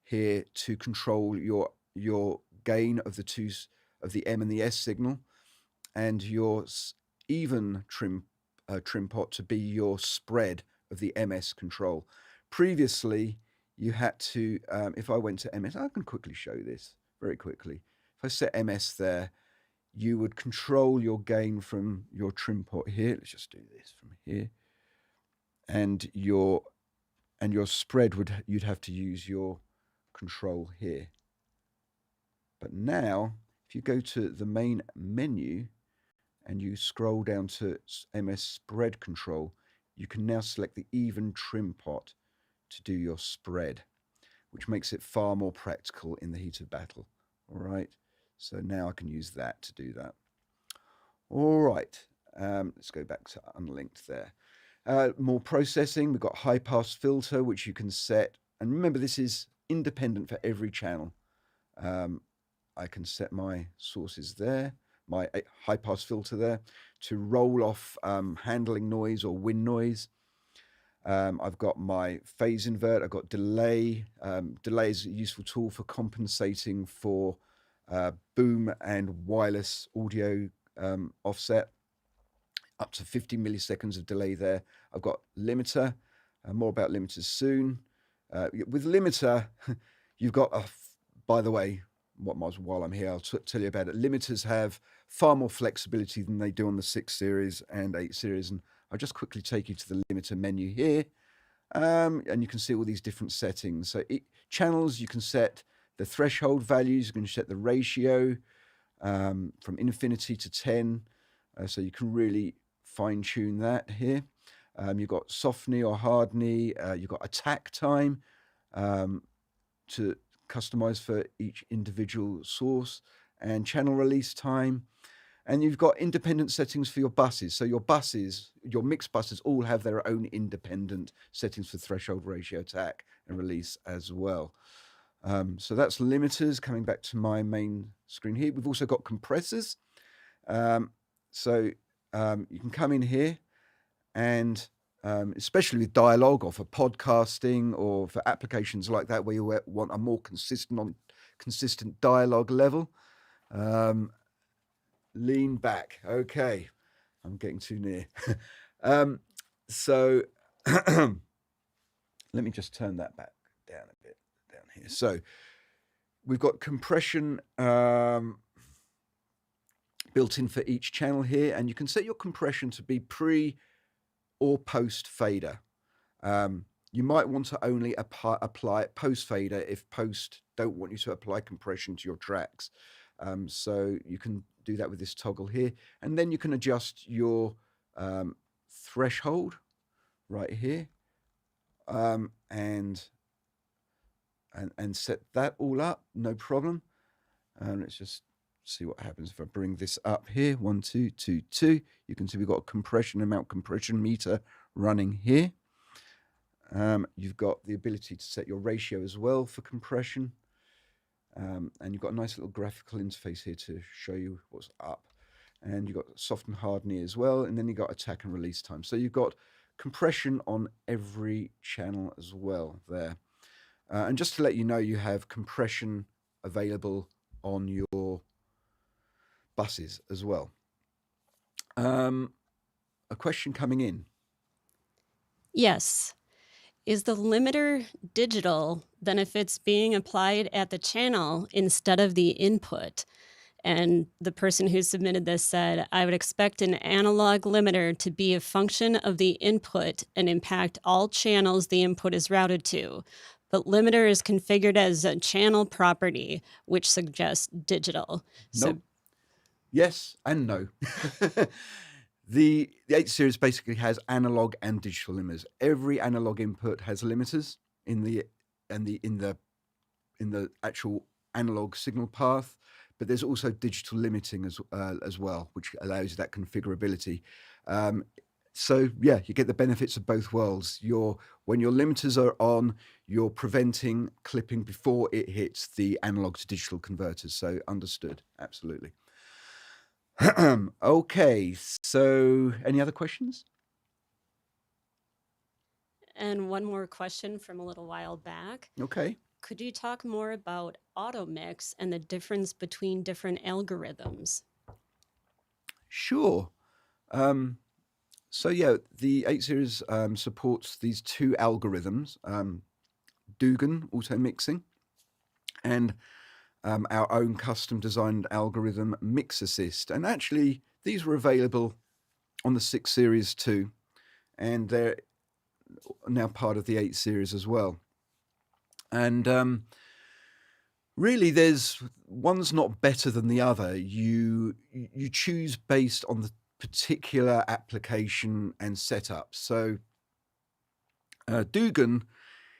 here to control your gain of the M and the S signal, and your even trim pot to be your spread of the MS control. Previously, you had to, if I went to MS, I can quickly show this very quickly. If I set MS there, you would control your gain from your trim pot here. Let's just do this from here. And your spread you'd have to use your control here. But now, if you go to the main menu and you scroll down to MS spread control, you can now select the even trim pot to do your spread, which makes it far more practical in the heat of battle. All right, so now I can use that to do that. All right, let's go back to unlinked there. More processing. We've got high pass filter, which you can set. And remember, this is independent for every channel. I can set my sources there, my high pass filter there, to roll off handling noise or wind noise. I've got my phase invert. I've got delay. Delay is a useful tool for compensating for boom and wireless audio offset. Up to 50 milliseconds of delay there. I've got limiter. More about limiters soon. With limiter, you've got by the way, while I'm here, I'll tell you about it. Limiters have far more flexibility than they do on the 6 series and 8 series. And I'll just quickly take you to the limiter menu here. And you can see all these different settings. So channels, you can set the threshold values. You can set the ratio from infinity to 10. So you can really fine tune that here. You've got soft knee or hard knee. You've got attack time to customize for each individual source, and channel release time. And you've got independent settings for your buses. So your buses, your mixed buses, all have their own independent settings for threshold, ratio, attack, and release as well. So that's limiters. Coming back to my main screen here, we've also got compressors. So you can come in here and especially with dialogue or for podcasting or for applications like that where you want a more consistent dialogue level. Lean back. Okay, I'm getting too near. So let me just turn that back down a bit down here. So we've got compression built in for each channel here, and you can set your compression to be pre or post fader. You might want to only apply it post fader if post don't want you to apply compression to your tracks. So you can do that with this toggle here, and then you can adjust your threshold right here, and set that all up, no problem. Let's just see what happens if I bring this up here. 1, 2, 2, 2. You can see we've got a compression amount compression meter running here. You've got the ability to set your ratio as well for compression. And you've got a nice little graphical interface here to show you what's up. And you've got soft and hard knee as well. And then you've got attack and release time. So you've got compression on every channel as well there. And just to let you know, you have compression available on your buses as well. A question coming in. Yes. Is the limiter digital then if it's being applied at the channel instead of the input? And the person who submitted this said, I would expect an analog limiter to be a function of the input and impact all channels the input is routed to. But limiter is configured as a channel property, which suggests digital. So Nope. Yes and no. The 8 series basically has analog and digital limiters. Every analog input has limiters in the actual analog signal path, but there's also digital limiting as well, which allows you that configurability. So yeah, you get the benefits of both worlds. When your limiters are on, you're preventing clipping before it hits the analog to digital converters. So understood, absolutely. Okay, so any other questions? And one more question from a little while back. Okay, Could you talk more about auto mix and the difference between different algorithms? sure. So yeah, the 8 series supports these two algorithms, Dugan auto mixing and our own custom designed algorithm Mix Assist. And actually, these were available on the 6 series too, and they're now part of the 8 series as well. And really, one's not better than the other. You choose based on the particular application and setup. So Dugan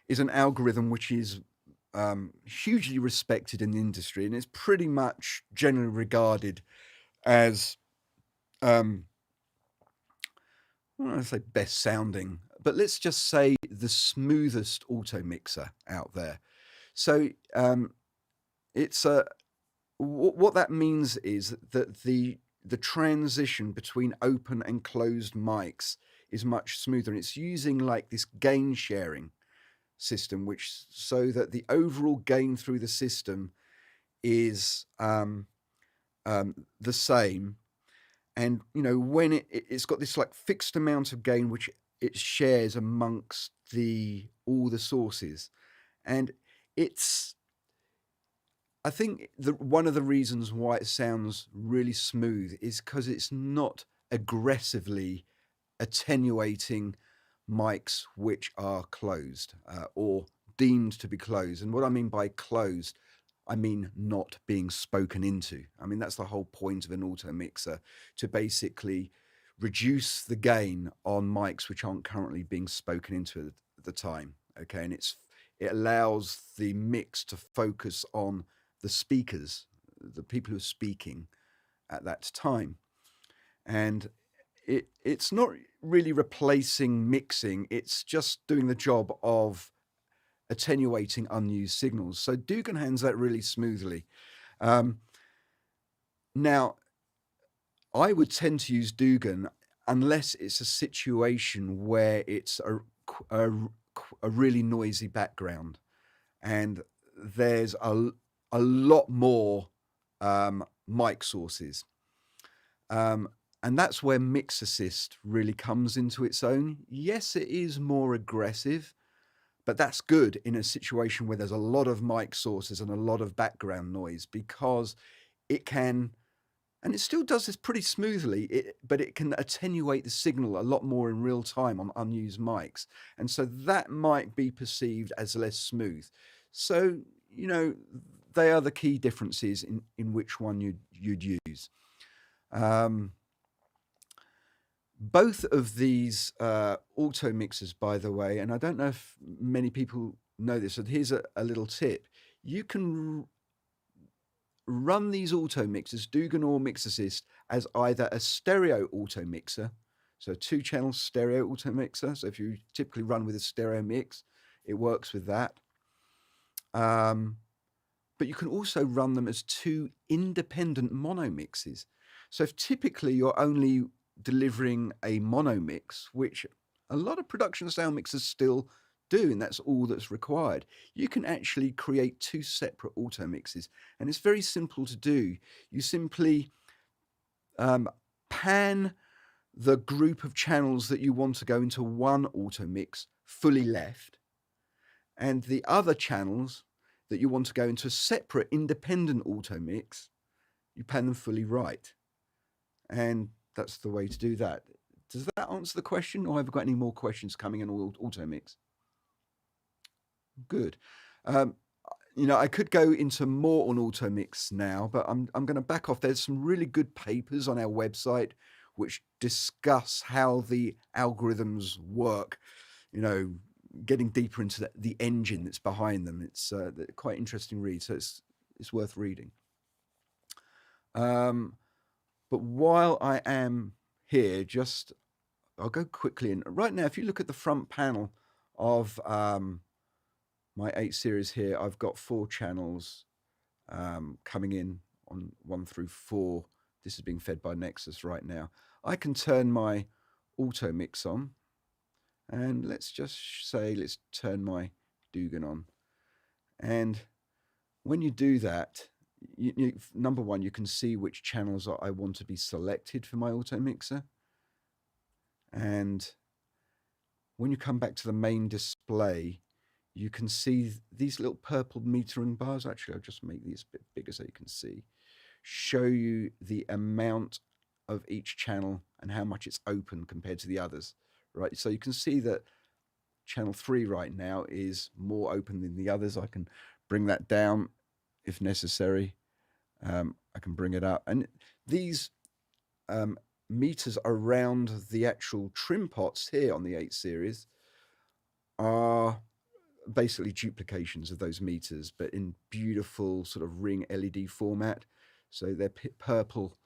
is an algorithm which is hugely respected in the industry, and it's pretty much generally regarded as I don't want to say best sounding, but let's just say the smoothest auto mixer out there. So it's what that means is that the transition between open and closed mics is much smoother, and it's using like this gain sharing system, which so that the overall gain through the system is the same. And when it's got this like fixed amount of gain which it shares amongst all the sources, and I think one of the reasons why it sounds really smooth is because it's not aggressively attenuating mics which are closed or deemed to be closed. And what I mean by closed, I mean not being spoken into. I mean, that's the whole point of an auto mixer, to basically reduce the gain on mics which aren't currently being spoken into at the time. Okay, and it allows the mix to focus on the speakers, the people who are speaking at that time. And it's not really replacing mixing, it's just doing the job of attenuating unused signals. So Dugan handles that really smoothly. Now, I would tend to use Dugan unless it's a situation where it's a really noisy background and there's a lot more mic sources. And that's where Mix Assist really comes into its own. Yes, it is more aggressive, but that's good in a situation where there's a lot of mic sources and a lot of background noise, because it can, and it still does this pretty smoothly, but it can attenuate the signal a lot more in real time on unused mics. And so that might be perceived as less smooth. So, they are the key differences in which one you'd use. Both of these auto mixers, by the way, and I don't know if many people know this, but here's a little tip. You can run these auto mixers, Dugan or Mix Assist, as either a stereo auto mixer, so 2-channel stereo auto mixer. So if you typically run with a stereo mix, it works with that. But you can also run them as 2 independent mono mixes. So if typically you're only delivering a mono mix, which a lot of production sound mixers still do, and that's all that's required, you can actually create 2 separate auto mixes, and it's very simple to do. You simply pan the group of channels that you want to go into one auto mix fully left, and the other channels that you want to go into a separate independent auto mix, you pan them fully right. And that's the way to do that. Does that answer the question, or have we got any more questions coming in on auto mix? Good. I could go into more on auto mix now, but I'm going to back off. There's some really good papers on our website which discuss how the algorithms work. Getting deeper into the engine that's behind them. It's quite interesting read, so it's worth reading. But while I am here, I'll go quickly. And right now, if you look at the front panel of my 8 series here, I've got 4 channels coming in on 1 through 4. This is being fed by Nexus right now. I can turn my auto mix on, and let's turn my Dugan on. And when you do that, number one, you can see which channels I want to be selected for my auto mixer. And when you come back to the main display, you can see these little purple metering bars. Actually, I'll just make these a bit bigger so you can see. Show you the amount of each channel and how much it's open compared to the others, right? So you can see that channel 3 right now is more open than the others. I can bring that down if necessary. I can bring it up. And these meters around the actual trim pots here on the 8 series are basically duplications of those meters, but in beautiful sort of ring LED format. So they're purple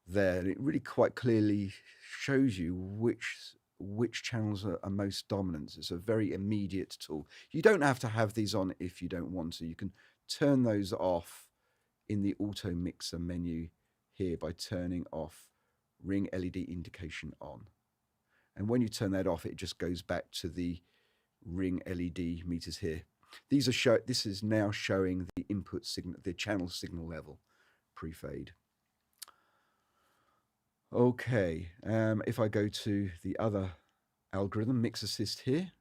there, and it really quite clearly shows you which channels are most dominant. It's a very immediate tool. You don't have to have these on if you don't want to. You can turn those off in the auto mixer menu here by turning off ring LED indication on. And when you turn that off, it just goes back to the ring LED meters here. This is now showing the input signal, the channel signal level pre-fade. Okay, if I go to the other algorithm, Mix Assist here,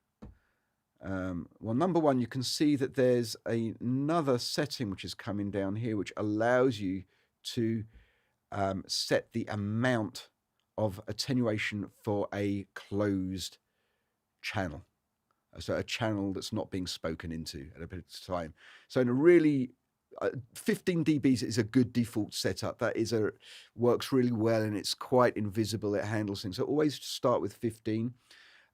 well, number one, you can see that there's another setting which is coming down here, which allows you to set the amount of attenuation for a closed channel. So a channel that's not being spoken into at a bit of time. So in a really 15 dBs is a good default setup. That works really well, and it's quite invisible. It handles things. So always start with 15.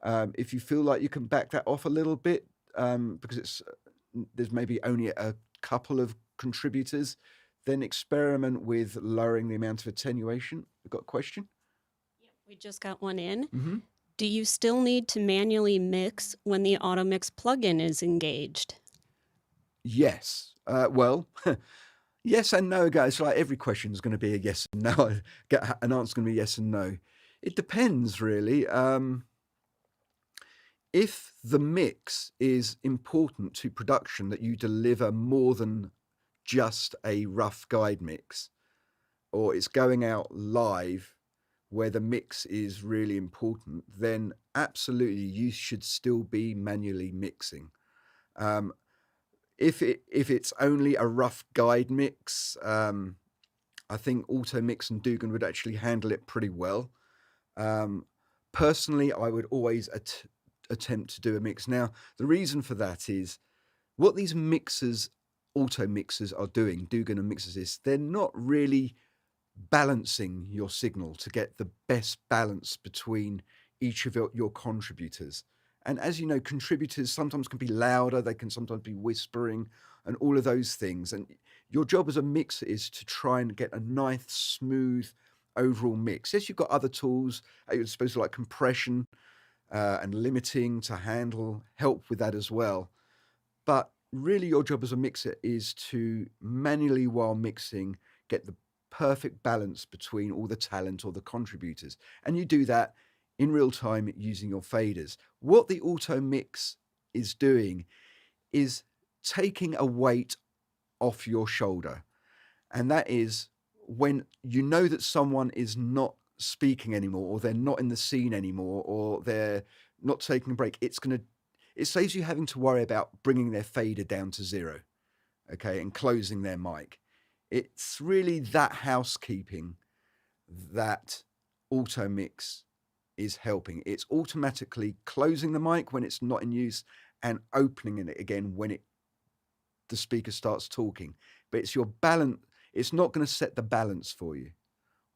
If you feel like you can back that off a little bit, because there's maybe only a couple of contributors, then experiment with lowering the amount of attenuation. We've got a question? We just got one in. Mm-hmm. Do you still need to manually mix when the auto mix plugin is engaged? Yes. Well, yes and no, guys. Like every question is going to be a yes and no. An answer is going to be yes and no. It depends, really. If the mix is important to production, that you deliver more than just a rough guide mix, or it's going out live where the mix is really important, then absolutely you should still be manually mixing. If it's only a rough guide mix, I think Auto Mix and Dugan would actually handle it pretty well. Personally, I would always attempt to do a mix. Now, the reason for that is what these mixers, auto mixers, are doing, Dugan and Mix Assist, they're not really balancing your signal to get the best balance between each of your contributors. And as you know, contributors sometimes can be louder, they can sometimes be whispering, and all of those things. And your job as a mixer is to try and get a nice, smooth overall mix. Yes, you've got other tools at your disposal like compression and limiting to help with that as well. But really your job as a mixer is to manually, while mixing, get the perfect balance between all the talent or the contributors. And you do that in real time using your faders. What the auto mix is doing is taking a weight off your shoulder. And that is when you know that someone is not speaking anymore, or they're not in the scene anymore, or they're not taking a break, it saves you having to worry about bringing their fader down to 0, okay, and closing their mic. It's really that housekeeping that auto mix is helping. It's automatically closing the mic when it's not in use and opening it again when the speaker starts talking. But it's your balance. It's not going to set the balance for you.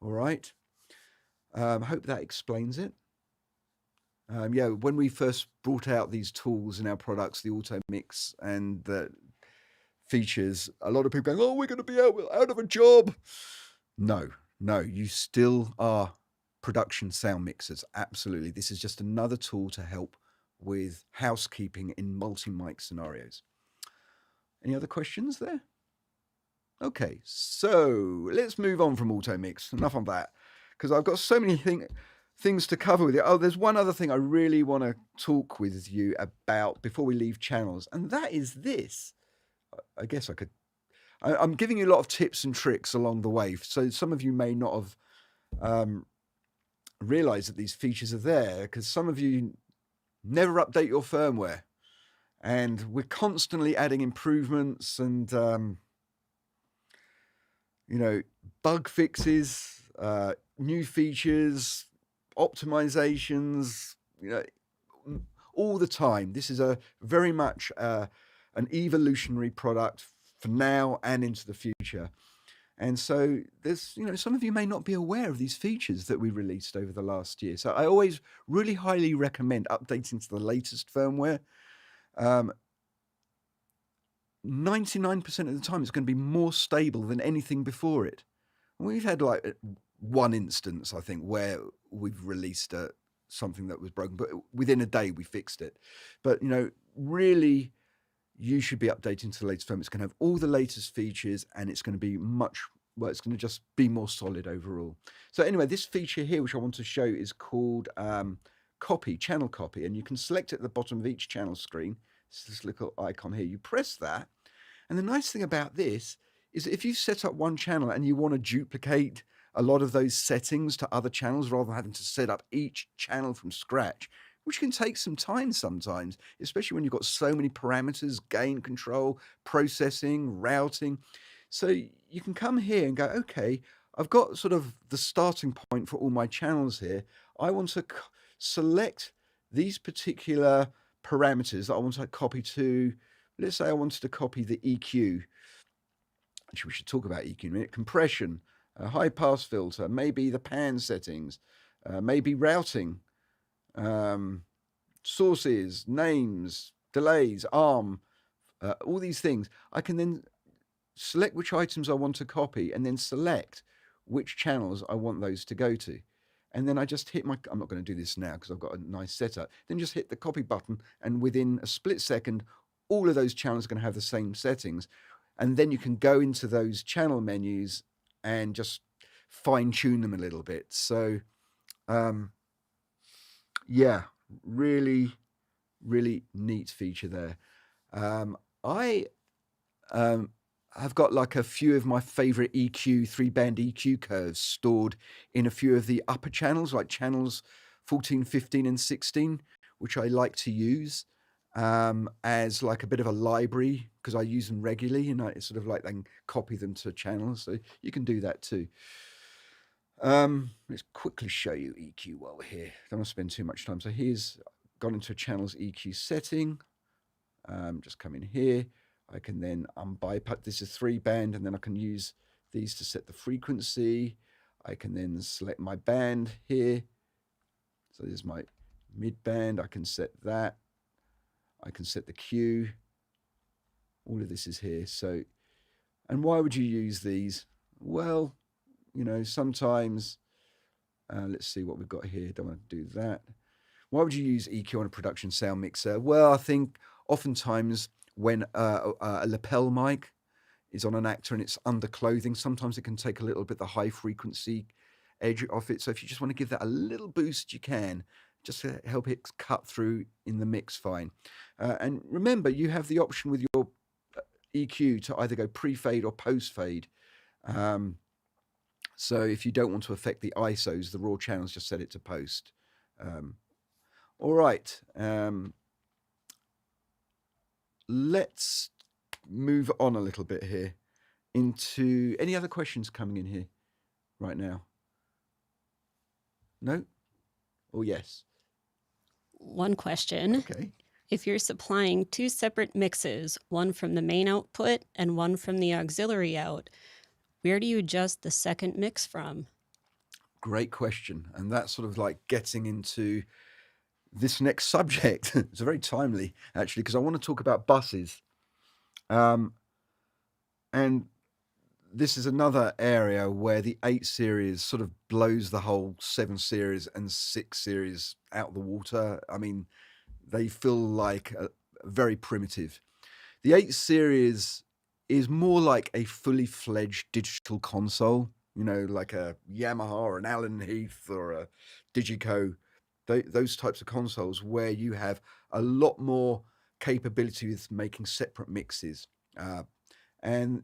All right. Hope that explains it. Yeah, when we first brought out these tools in our products, the auto mix and the features, a lot of people going, "Oh, we're going to be out of a job." No, you still are production sound mixers. Absolutely. This is just another tool to help with housekeeping in multi-mic scenarios. Any other questions there? Okay, so let's move on from auto mix. Enough on that, because I've got so many things to cover with it. Oh, there's one other thing I really want to talk with you about before we leave channels, and that is this. I guess I'm giving you a lot of tips and tricks along the way, so some of you may not have realized that these features are there, because some of you never update your firmware, and we're constantly adding improvements and bug fixes, new features, optimizations, all the time. This is a very much an evolutionary product for now and into the future. And so there's, some of you may not be aware of these features that we released over the last year. So I always really highly recommend updating to the latest firmware. 99% of the time, it's going to be more stable than anything before it. We've had like one instance, I think, where we've released something that was broken, but within a day we fixed it. But, really, you should be updating to the latest firmware. It's going to have all the latest features, and it's going to be it's going to just be more solid overall. So anyway, this feature here, which I want to show, is called channel copy, and you can select it at the bottom of each channel screen. It's this little icon here. You press that, and the nice thing about this is that if you set up one channel and you want to duplicate a lot of those settings to other channels rather than having to set up each channel from scratch, which can take some time sometimes, especially when you've got so many parameters, gain control, processing, routing. So you can come here and go, okay, I've got sort of the starting point for all my channels here. I want to select these particular parameters that I want to copy to. Let's say I wanted to copy the EQ. Actually, we should talk about EQ in a minute. Compression, a high pass filter, maybe the pan settings, maybe routing, sources, names, delays, ARM, all these things. I can then select which items I want to copy and then select which channels I want those to go to. And then I just hit I'm not going to do this now because I've got a nice setup. Then just hit the copy button, and within a split second, all of those channels are going to have the same settings. And then you can go into those channel menus and just fine tune them a little bit. So, yeah, really, really neat feature there. I've got like a few of my favorite EQ, 3-band EQ curves stored in a few of the upper channels, like channels 14, 15, and 16, which I like to use as like a bit of a library because I use them regularly, and I sort of like then copy them to channels. So you can do that too. Let's quickly show you EQ while we're here. Don't want to spend too much time. So here's gone into a channel's EQ setting. Just come in here. I can then bypass, this is 3-band, and then I can use these to set the frequency. I can then select my band here. So there's my mid band. I can set that. I can set the Q. All of this is here. So, and why would you use these? Well, sometimes, let's see what we've got here. Don't want to do that. Why would you use EQ on a production sound mixer? Well, I think oftentimes when a lapel mic is on an actor and it's under clothing, sometimes it can take a little bit the high frequency edge off it. So if you just want to give that a little boost, you can, just to help it cut through in the mix fine. And remember, you have the option with your EQ to either go pre-fade or post-fade. So if you don't want to affect the ISOs, the raw channels, just set it to post. All right. Let's move on a little bit here into any other questions coming in here right now? No? Or yes? One question. Okay. If you're supplying two separate mixes, one from the main output and one from the auxiliary out, where do you adjust the second mix from? Great question. And that's sort of like getting into this next subject. It's very timely, actually, because I want to talk about buses. And this is another area where the 8 series sort of blows the whole 7 series and 6 series out the water. I mean, they feel like very primitive. The 8 series is more like a fully fledged digital console, you know, like a Yamaha or an Allen Heath or a Digico, those types of consoles where you have a lot more capability with making separate mixes. And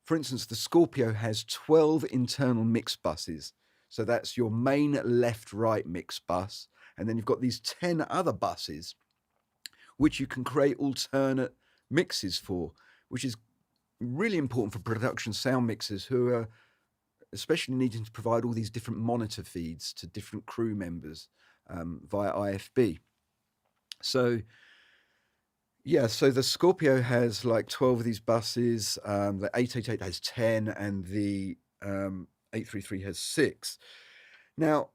for instance, the Scorpio has 12 internal mix buses. So that's your main left-right mix bus. And then you've got these 10 other buses, which you can create alternate mixes for, which is really important for production sound mixers who are especially needing to provide all these different monitor feeds to different crew members via IFB. So yeah, so the Scorpio has like 12 of these buses, the 888 has 10, and the 833 has 6. Now,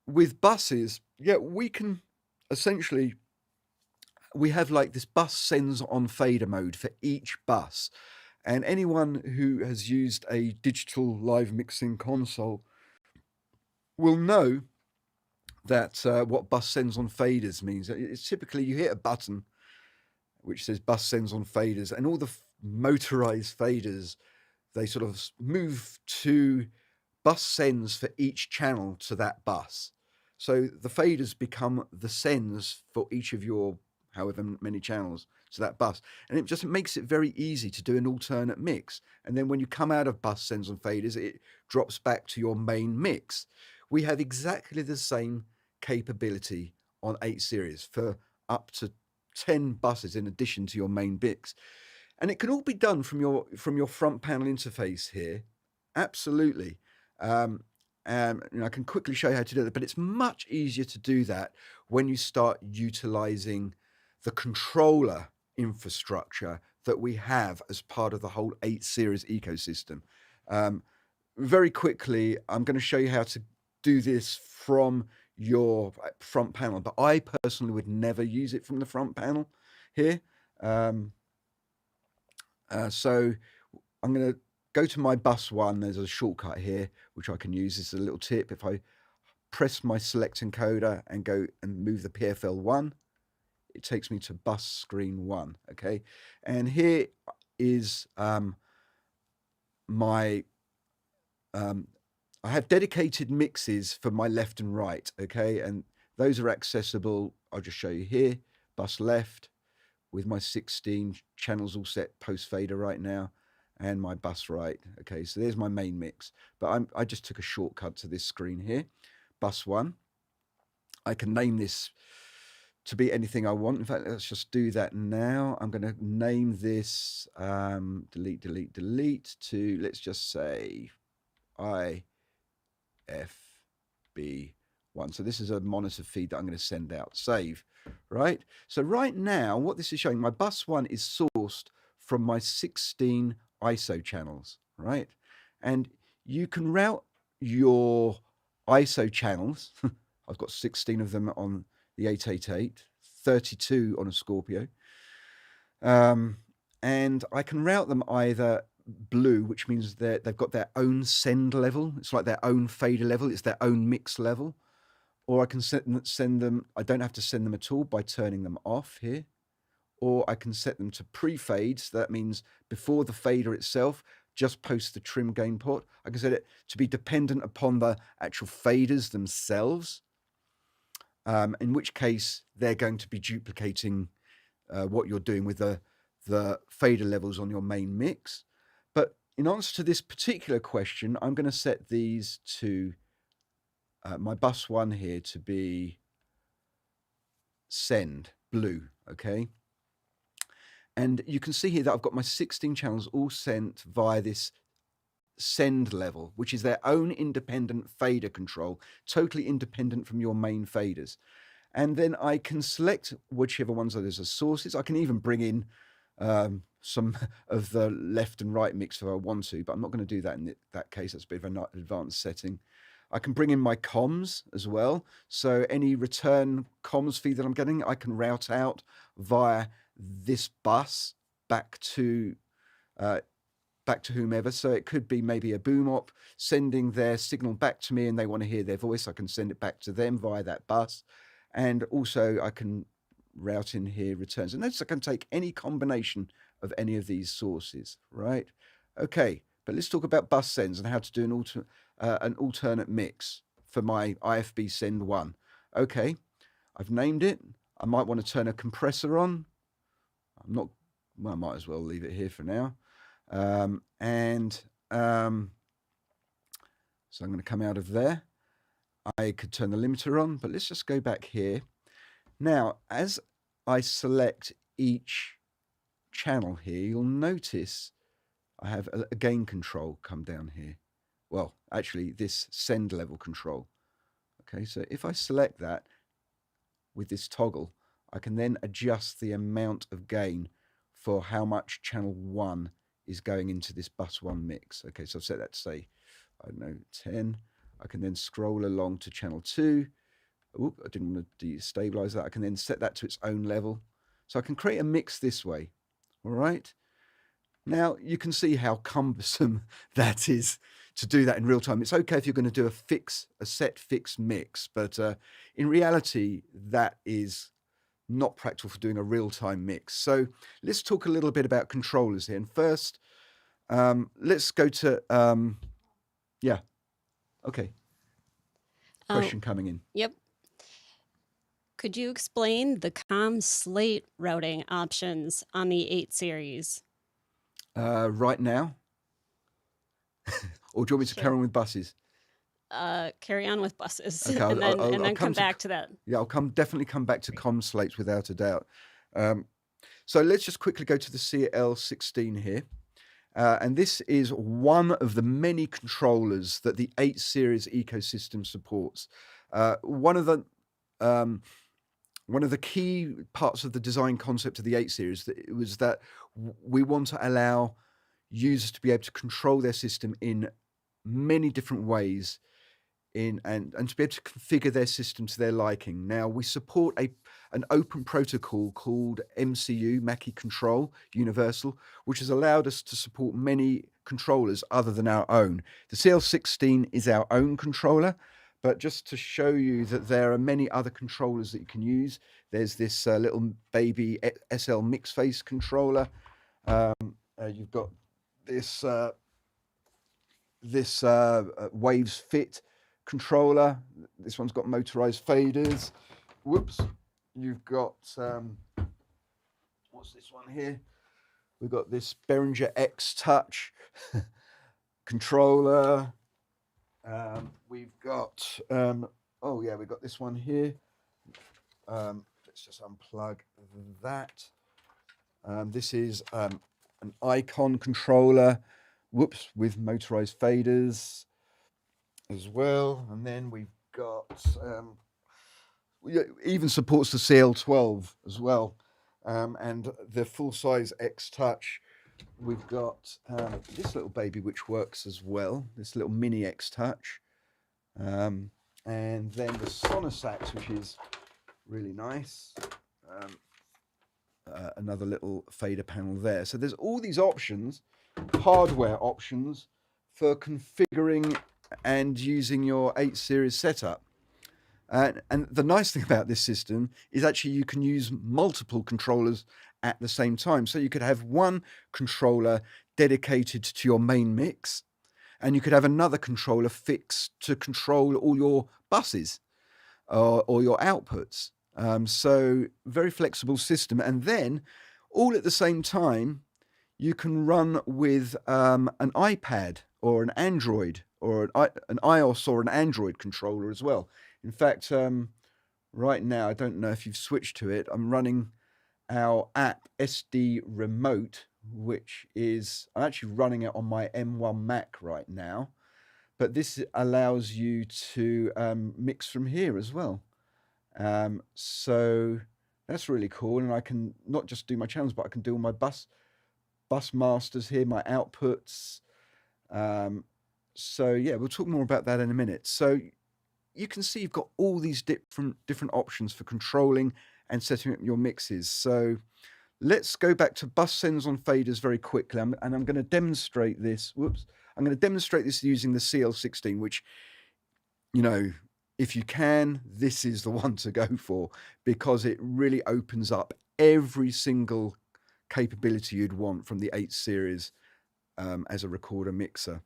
with buses, yeah, we can essentially, we have like this bus sends on fader mode for each bus. And anyone who has used a digital live mixing console will know that what bus sends on faders means. It's typically you hit a button which says bus sends on faders, and all the motorized faders, they sort of move to bus sends for each channel to that bus. So the faders become the sends for each of your however many channels to that bus. And it just makes it very easy to do an alternate mix. And then when you come out of bus sends and faders, it drops back to your main mix. We have exactly the same capability on 8 series for up to 10 buses in addition to your main mix. And it can all be done from your front panel interface here. Absolutely. I can quickly show you how to do that, but it's much easier to do that when you start utilizing the controller infrastructure that we have as part of the whole 8 series ecosystem. Very quickly, I'm going to show you how to do this from your front panel, but I personally would never use it from the front panel here. So I'm going to go to my bus 1. There's a shortcut here which I can use. This is a little tip. If I press my select encoder and go and move the PFL 1, it takes me to bus screen 1. Okay, and here is my I have dedicated mixes for my left and right. Okay, and those are accessible. I'll just show you here. Bus left with my 16 channels all set post fader right now, and my bus right. Okay, so there's my main mix, but I just took a shortcut to this screen here. Bus 1. I can name this to be anything I want. In fact, let's just do that now. I'm going to name this delete to, let's just say IFB1. So this is a monitor feed that I'm going to send out. Save. Right. So right now, what this is showing, my bus 1 is sourced from my 16 ISO channels. Right. And you can route your ISO channels. I've got 16 of them on the 888, 32 on a Scorpio. And I can route them either blue, which means that they've got their own send level. It's like their own fader level. It's their own mix level. Or I can send them, I don't have to send them at all by turning them off here. Or I can set them to pre-fade. So that means before the fader itself, just post the trim gain port. I can set it to be dependent upon the actual faders themselves. In which case they're going to be duplicating what you're doing with the fader levels on your main mix. But in answer to this particular question, I'm going to set these to my bus 1 here to be send blue. Okay, And you can see here that I've got my 16 channels all sent via this send level, which is their own independent fader control, totally independent from your main faders. And then I can select whichever ones are as sources. I can even bring in some of the left and right mix if I want to, but I'm not going to do that in that case. That's a bit of an advanced setting. I can bring in my comms as well. So any return comms feed that I'm getting, I can route out via this bus back to whomever. So it could be maybe a boom op sending their signal back to me and they want to hear their voice. I can send it back to them via that bus. And also I can route in here returns. And notice I can take any combination of any of these sources, right? Okay, but let's talk about bus sends and how to do an alternate mix for my IFB send 1. Okay, I've named it. I might want to turn a compressor on. Well, I might as well leave it here for now. So I'm going to come out of there. I could turn the limiter on, but let's just go back here. Now, as I select each channel here, you'll notice I have a gain control come down here. Well, actually, this send level control. Okay, so if I select that with this toggle, I can then adjust the amount of gain for how much channel 1 is going into this bus 1 mix. Okay, so I've set that to say, I don't know, 10. I can then scroll along to channel 2. Oop, I didn't want to destabilize that. I can then set that to its own level. So I can create a mix this way. All right. Now you can see how cumbersome that is to do that in real time. It's okay if you're going to do a set fixed mix, but in reality, that is not practical for doing a real-time mix. So let's talk a little bit about controllers here. And first, let's go to, yeah, okay. Question coming in. Yep. Could you explain the COM slate routing options on the 8 series? Right now? Or do you want me to carry on with buses? Carry on with buses, Okay, and then I'll come back to that. Yeah, I'll definitely come back to COM slates without a doubt. So let's just quickly go to the CL16 here. And this is one of the many controllers that the 8 series ecosystem supports. One of the key parts of the design concept of the 8 series was that we want to allow users to be able to control their system in many different ways and to be able to configure their system to their liking. Now, we support an open protocol called MCU, Mackie Control Universal, which has allowed us to support many controllers other than our own. The CL16 is our own controller, but just to show you that there are many other controllers that you can use. There's this little baby SL mix face controller. You've got this Waves Fit controller. This one's got motorized faders. Whoops. You've got what's this one here? We've got this Behringer X Touch controller. We've got we've got this one here. Let's just unplug that. This is an Icon controller, with motorized faders as well. And then we've got even supports the CL12 as well, and the full size X Touch. We've got this little baby which works as well, this little mini X Touch, and then the Sonosax, which is really nice. Another little fader panel there. So there's all these options, hardware options, for configuring and using your 8 series setup. And the nice thing about this system is actually you can use multiple controllers at the same time. So you could have one controller dedicated to your main mix, and you could have another controller fixed to control all your buses or your outputs. So very flexible system. And then all at the same time, you can run with an iPad or an Android or an iOS or an Android controller as well. In fact, right now, I don't know if you've switched to it. I'm running our app SD Remote, which is, I'm actually running it on my M1 Mac right now, but this allows you to mix from here as well. So that's really cool, and I can not just do my channels, but I can do all my bus masters here, my outputs. So yeah, we'll talk more about that in a minute. So you can see you've got all these different options for controlling and setting up your mixes. So let's go back to bus sends on faders very quickly, and I'm going to demonstrate this. I'm going to demonstrate this using the CL16, which, you know, if you can, this is the one to go for, because it really opens up every single capability you'd want from the 8 series as a recorder mixer.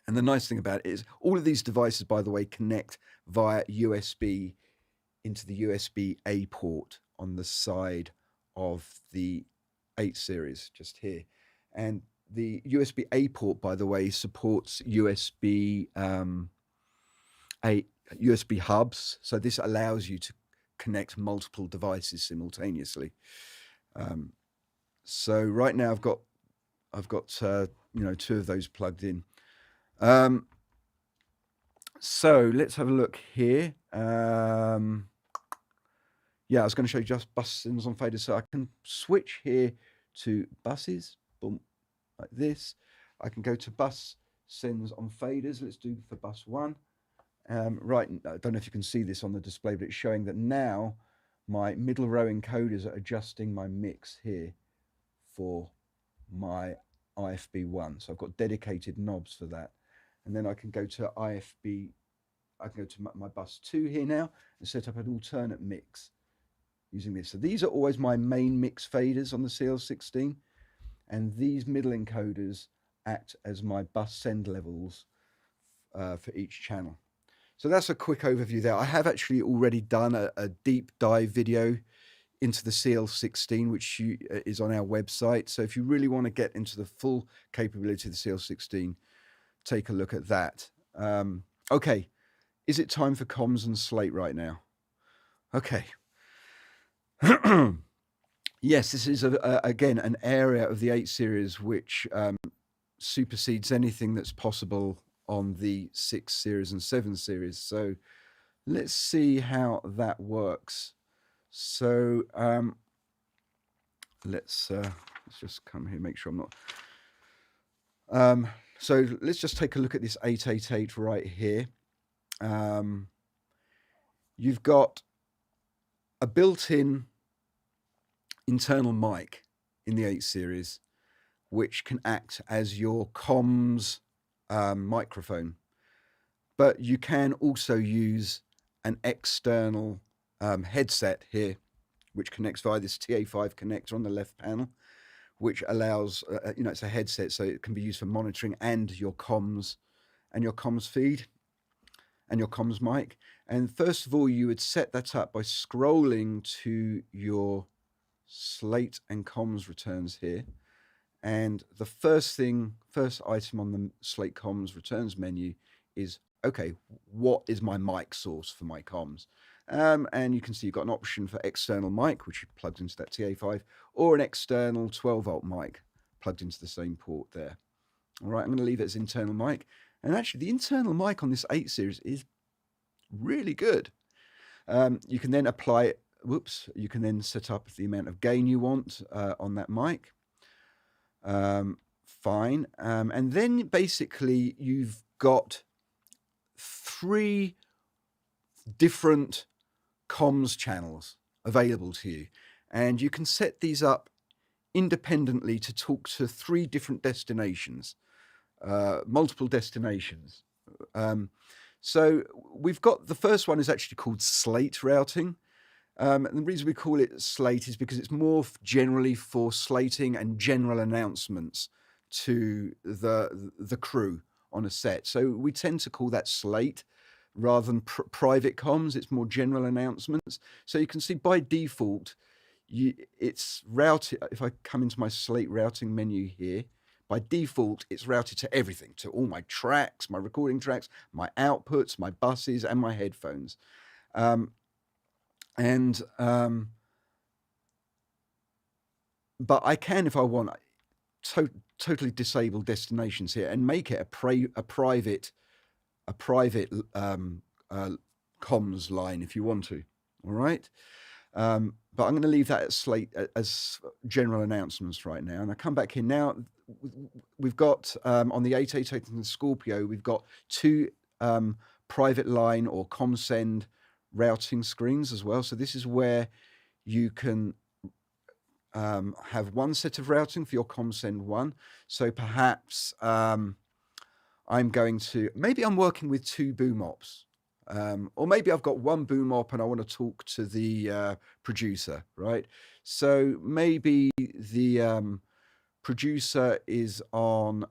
And the nice thing about it is all of these devices, by the way, connect via USB into the USB-A port on the side of the 8 series, just here. And the USB-A port, by the way, supports USB hubs. So this allows you to connect multiple devices simultaneously. So right now I've got 2 of those plugged in. So let's have a look here. Yeah, I was going to show you just bus sends on faders. So I can switch here to buses, boom, like this. I can go to bus sends on faders. Let's do for bus 1. Right, I don't know if you can see this on the display, but it's showing that now my middle row encoders are adjusting my mix here for my IFB1. So I've got dedicated knobs for that. And then I can go to IFB, I can go to my bus 2 here now and set up an alternate mix using this. So these are always my main mix faders on the CL16, and these middle encoders act as my bus send levels for each channel. So that's a quick overview there. I have actually already done a deep dive video into the CL16, which is on our website. So if you really want to get into the full capability of the CL16, take a look at that. Okay, is it time for comms and slate right now? Okay. Yes, this is again an area of the 8 series which supersedes anything that's possible on the 6 series and 7 series. So let's see how that works. So let's just come here, make sure I'm not. So let's just take a look at this 888 right here. You've got a built-in internal mic in the 8 series, which can act as your comms microphone. But you can also use an external headset here, which connects via this TA5 connector on the left panel, which allows, it's a headset, so it can be used for monitoring and your comms feed and your comms mic. And first of all, you would set that up by scrolling to your slate and comms returns here. And the first item on the slate comms returns menu is, okay, what is my mic source for my comms? And you can see you've got an option for external mic, which plugs into that TA5, or an external 12-volt mic plugged into the same port there. All right, I'm going to leave it as internal mic. And actually, the internal mic on this 8 series is really good. You can then apply, you can then set up the amount of gain you want on that mic. Fine. And then basically you've got 3 different comms channels available to you, and you can set these up independently to talk to 3 different destinations, multiple destinations. So we've got, the first one is actually called slate routing. And the reason we call it slate is because it's more generally for slating and general announcements to the crew on a set. So we tend to call that slate rather than private comms. It's more general announcements. So you can see by default, it's routed. If I come into my slate routing menu here, by default, it's routed to everything, to all my tracks, my recording tracks, my outputs, my buses, and my headphones. but I can, if I want, totally disable destinations here and make it a private comms line if you want to. All right. But I'm going to leave that at Slate as general announcements right now. And I come back here now. We've got on the 888 and the Scorpio, we've got two private line or ComSend routing screens as well. So this is where you can have one set of routing for your ComSend one. So perhaps I'm working with two boom ops. Or maybe I've got one boom op and I want to talk to the producer, right? So maybe the producer is on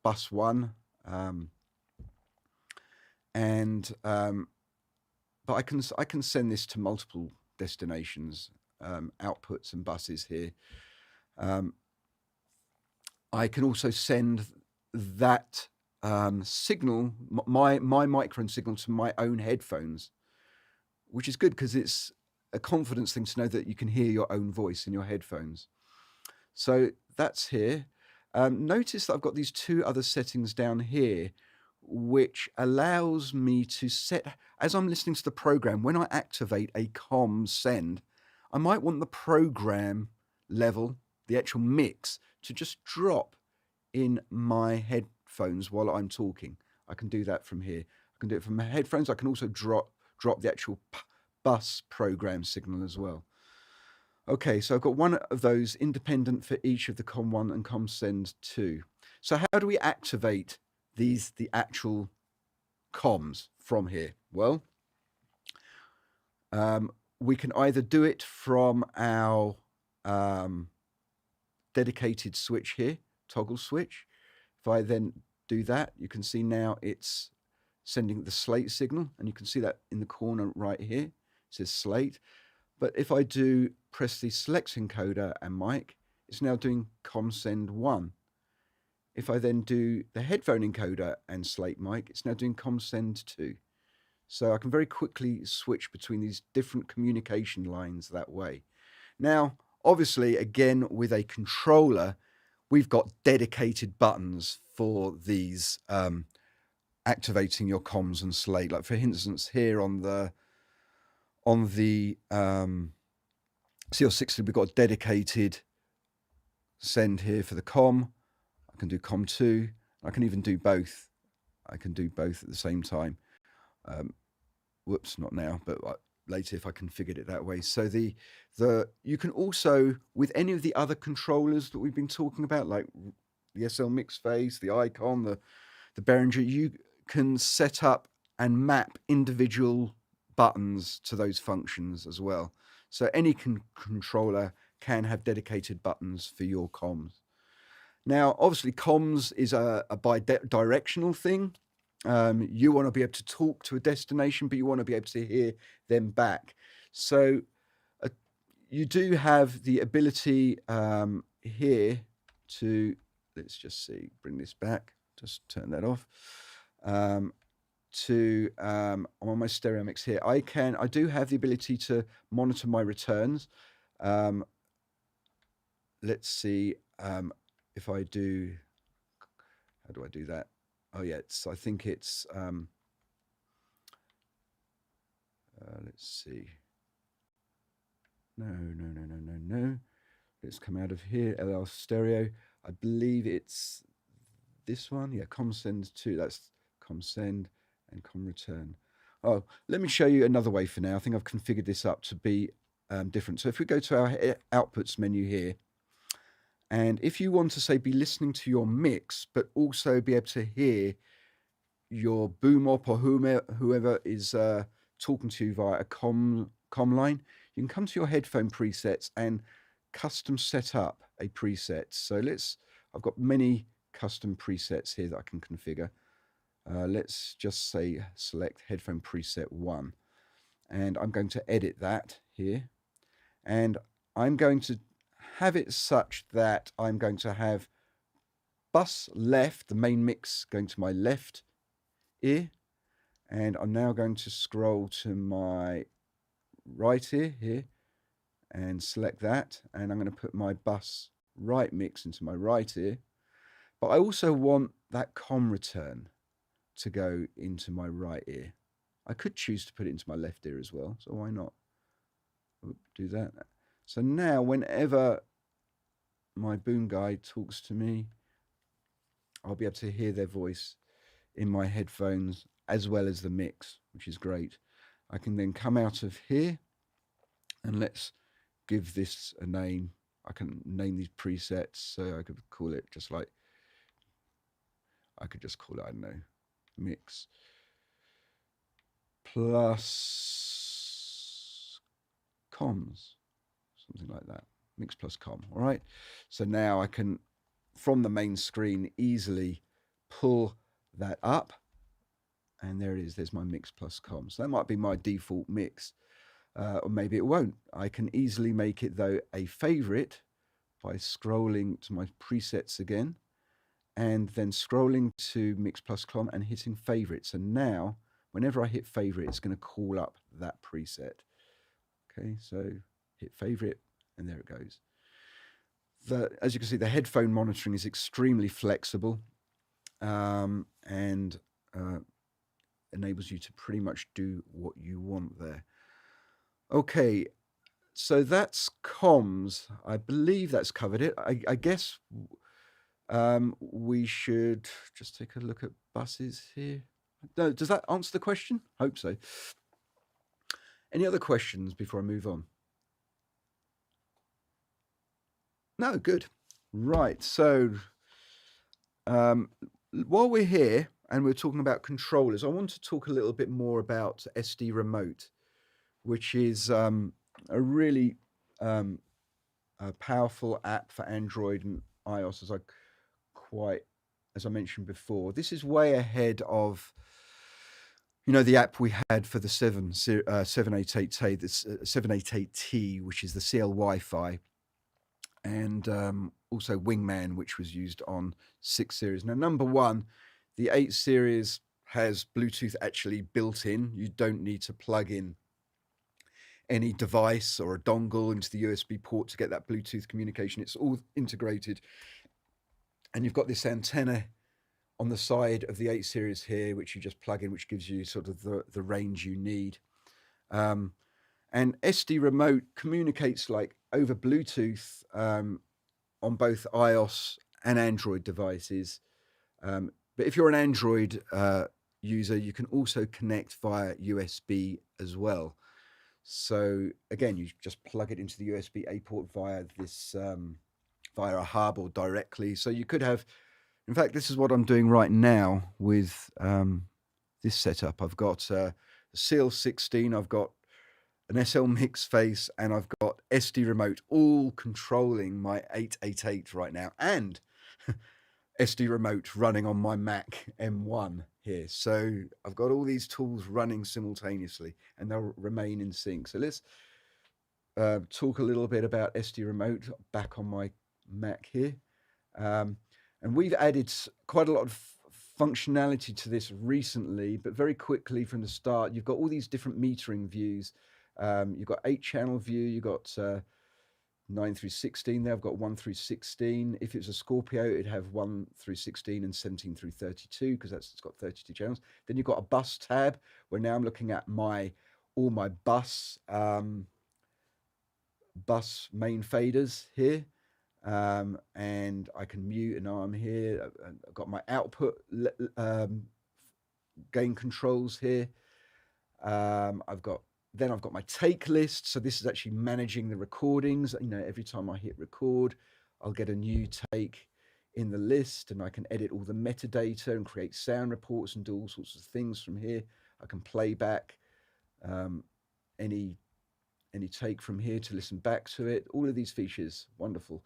bus one, but I can send this to multiple destinations, outputs and buses here. I can also send that signal, my microphone signal, to my own headphones, which is good because it's a confidence thing to know that you can hear your own voice in your headphones. So that's here. Notice that I've got these two other settings down here, which allows me to set, as I'm listening to the program, when I activate a comm send, I might want the program level, the actual mix, to just drop in my headphones while I'm talking. I can do that from here. I can do it from my headphones. I can also drop the actual bus program signal as well. Okay, so I've got one of those independent for each of the COM1 and COMSend2. So how do we activate the actual comms from here? Well, we can either do it from our dedicated switch here, toggle switch. If I then do that, you can see now it's sending the Slate signal, and you can see that in the corner right here. It says Slate. But if I do press the select encoder and mic, it's now doing ComSend1. If I then do the headphone encoder and Slate mic, it's now doing ComSend2. So I can very quickly switch between these different communication lines that way. Now, obviously, again, with a controller, we've got dedicated buttons for these activating your comms and Slate. Like for instance, here on the CL60, we've got a dedicated send here for the com. I can do com2. I can even do both. I can do both at the same time. Whoops, not now, but later if I configured it that way. So you can also, with any of the other controllers that we've been talking about, like the SL mix face, the icon, the Behringer, you can set up and map individual buttons to those functions as well. So any controller can have dedicated buttons for your comms. Now, obviously, comms is a bi-directional thing. You want to be able to talk to a destination, but you want to be able to hear them back. So you do have the ability here to, let's just see, bring this back, just turn that off. I'm on my stereo mix here. I do have the ability to monitor my returns. Let's see if I do, how do I do that? Oh yeah, I think it's, let's see. No. Let's come out of here, LL stereo. I believe it's this one. Yeah, ComSend2, that's ComSend and ComReturn. Oh, let me show you another way for now. I think I've configured this up to be different. So if we go to our outputs menu here, and if you want to say be listening to your mix, but also be able to hear your boom op or whoever is talking to you via a com line, you can come to your headphone presets and custom set up a preset. So I've got many custom presets here that I can configure. Let's just say select headphone preset 1, and I'm going to edit that here, and I'm going to have it such that I'm going to have bus left, the main mix, going to my left ear, and I'm now going to scroll to my right ear here, and select that. And I'm going to put my bus right mix into my right ear. But I also want that com return to go into my right ear. I could choose to put it into my left ear as well, so why not do that? So now whenever my boom guy talks to me, I'll be able to hear their voice in my headphones as well as the mix, which is great. I can then come out of here and let's give this a name. I can name these presets, so I could call it just like, I could just call it, I don't know, mix plus comms, something like that. Mix plus com, all right? So now I can, from the main screen, easily pull that up. And there it is, there's my mix plus com. So that might be my default mix, or maybe it won't. I can easily make it, though, a favorite by scrolling to my presets again, and then scrolling to mix plus com and hitting favorites. And now, whenever I hit favorite, it's going to call up that preset. Okay, so hit favorite, and there it goes. As you can see, the headphone monitoring is extremely flexible, and enables you to pretty much do what you want there. Okay, so that's comms. I believe that's covered it. I guess we should just take a look at buses here. No, does that answer the question? Hope so. Any other questions before I move on? No, good. Right, so while we're here and we're talking about controllers, I want to talk a little bit more about SD Remote, which is a really powerful app for Android and iOS, as I mentioned before. This is way ahead of the app we had for the 788T, which is the CL Wi-Fi, and also Wingman, which was used on 6 series. Now, number one, the 8 series has Bluetooth actually built in. You don't need to plug in any device or a dongle into the USB port to get that Bluetooth communication. It's all integrated. And you've got this antenna on the side of the 8 series here, which you just plug in, which gives you sort of the range you need. And SD Remote communicates like over Bluetooth on both iOS and Android devices. But if you're an Android user, you can also connect via USB as well. So again, you just plug it into the USB-A port via this via a hub or directly. So you could have, in fact, this is what I'm doing right now with this setup. I've got a CL16, I've got an SL mix face, and I've got SD Remote all controlling my 888 right now, and SD Remote running on my Mac M1 here. So I've got all these tools running simultaneously, and they'll remain in sync. So let's talk a little bit about SD Remote back on my Mac here. And we've added quite a lot of functionality to this recently, but very quickly from the start, you've got all these different metering views. You've got 8-channel view, you've got 9 through 16 there. I've got 1 through 16. If it's a Scorpio, it'd have 1 through 16 and 17 through 32, because it's got 32 channels. Then you've got a bus tab, where now I'm looking at all my bus main faders here. And I can mute an arm here. I've got my output gain controls here. I've got my take list. So this is actually managing the recordings. Every time I hit record, I'll get a new take in the list, and I can edit all the metadata and create sound reports and do all sorts of things from here. I can play back any take from here to listen back to it. All of these features, wonderful.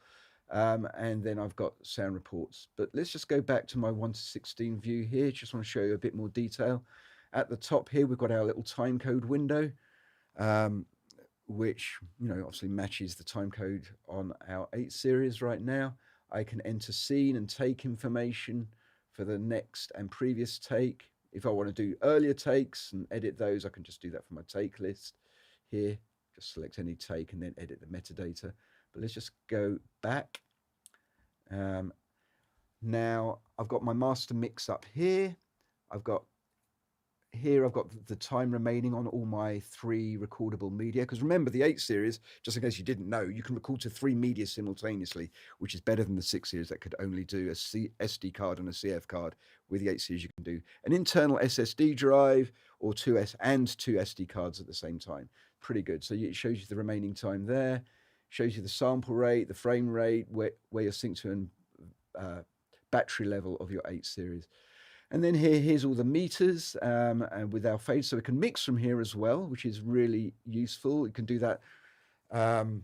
And then I've got sound reports. But let's just go back to my 1 to 16 view here. Just want to show you a bit more detail. At the top here, we've got our little timecode window, which obviously matches the timecode on our 8 series right now. I can enter scene and take information for the next and previous take. If I want to do earlier takes and edit those, I can just do that from my take list here. Just select any take and then edit the metadata. But let's just go back. Now I've got my master mix up here. I've got the time remaining on all my 3 recordable media. Because remember, the 8 series, just in case you didn't know, you can record to 3 media simultaneously, which is better than the 6 series that could only do a SD card and a CF card. With the 8 series, you can do an internal SSD drive or 2 SD cards at the same time. Pretty good. So it shows you the remaining time there, shows you the sample rate, the frame rate, where you're synced to, and battery level of your 8 series. And then here's all the meters and with our fade. So we can mix from here as well, which is really useful. You can do that wirelessly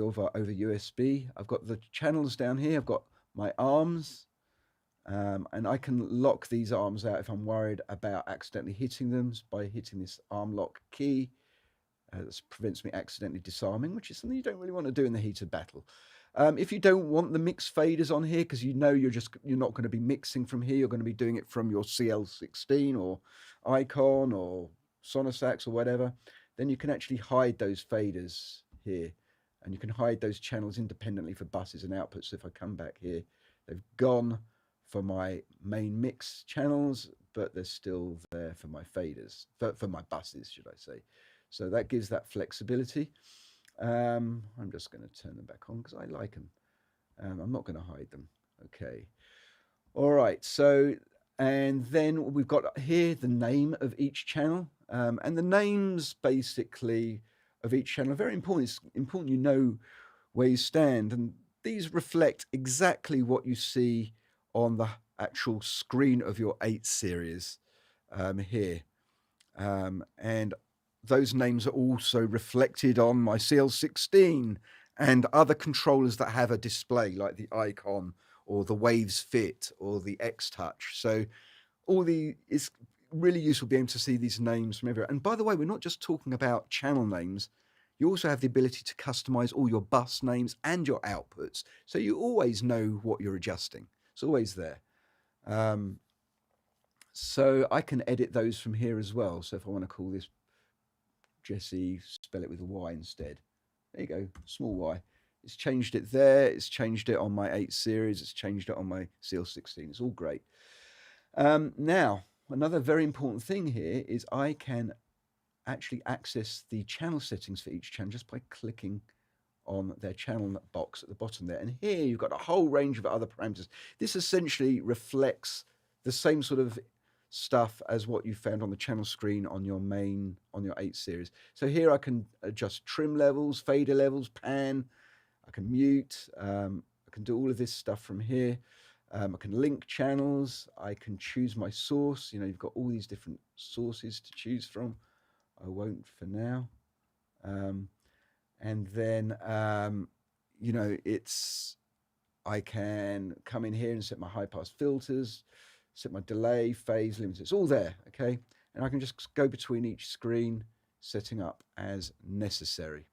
over USB. I've got the channels down here. I've got my arms. And I can lock these arms out if I'm worried about accidentally hitting them by hitting this arm lock key. This prevents me accidentally disarming, which is something you don't really want to do in the heat of battle. If you don't want the mix faders on here, because you know you're not going to be mixing from here, you're going to be doing it from your CL16 or Icon or Sonosax or whatever, then you can actually hide those faders here, and you can hide those channels independently for buses and outputs. So if I come back here, they've gone for my main mix channels, but they're still there for my faders, for my buses, should I say. So that gives that flexibility. I'm just going to turn them back on because I like them. I'm not going to hide them. Okay. All right. So, and then we've got here the name of each channel. And the names basically of each channel are very important. It's important you know where you stand. And these reflect exactly what you see on the actual screen of your 8 series here. And those names are also reflected on my CL16 and other controllers that have a display like the Icon or the Waves Fit or the X-Touch. So it's really useful being able to see these names from everywhere. And by the way, we're not just talking about channel names. You also have the ability to customize all your bus names and your outputs. So you always know what you're adjusting. It's always there. So I can edit those from here as well. So if I want to call this Jesse, spell it with a Y instead. There you go, small y. It's changed it there. It's changed it on my 8 series. It's changed it on my CL16. It's all great. Now, another very important thing here is I can actually access the channel settings for each channel just by clicking on their channel box at the bottom there. And here you've got a whole range of other parameters. This essentially reflects the same sort of stuff as what you found on the channel screen on your 8 series. So here I can adjust trim levels, fader levels, pan. I can mute. I can do all of this stuff from here. I can link channels. I can choose my source. You know, you've got all these different sources to choose from. I won't for now. And then, you know, I can come in here and set my high pass filters, set my delay, phase limits. It's all there, okay? And I can just go between each screen, setting up as necessary.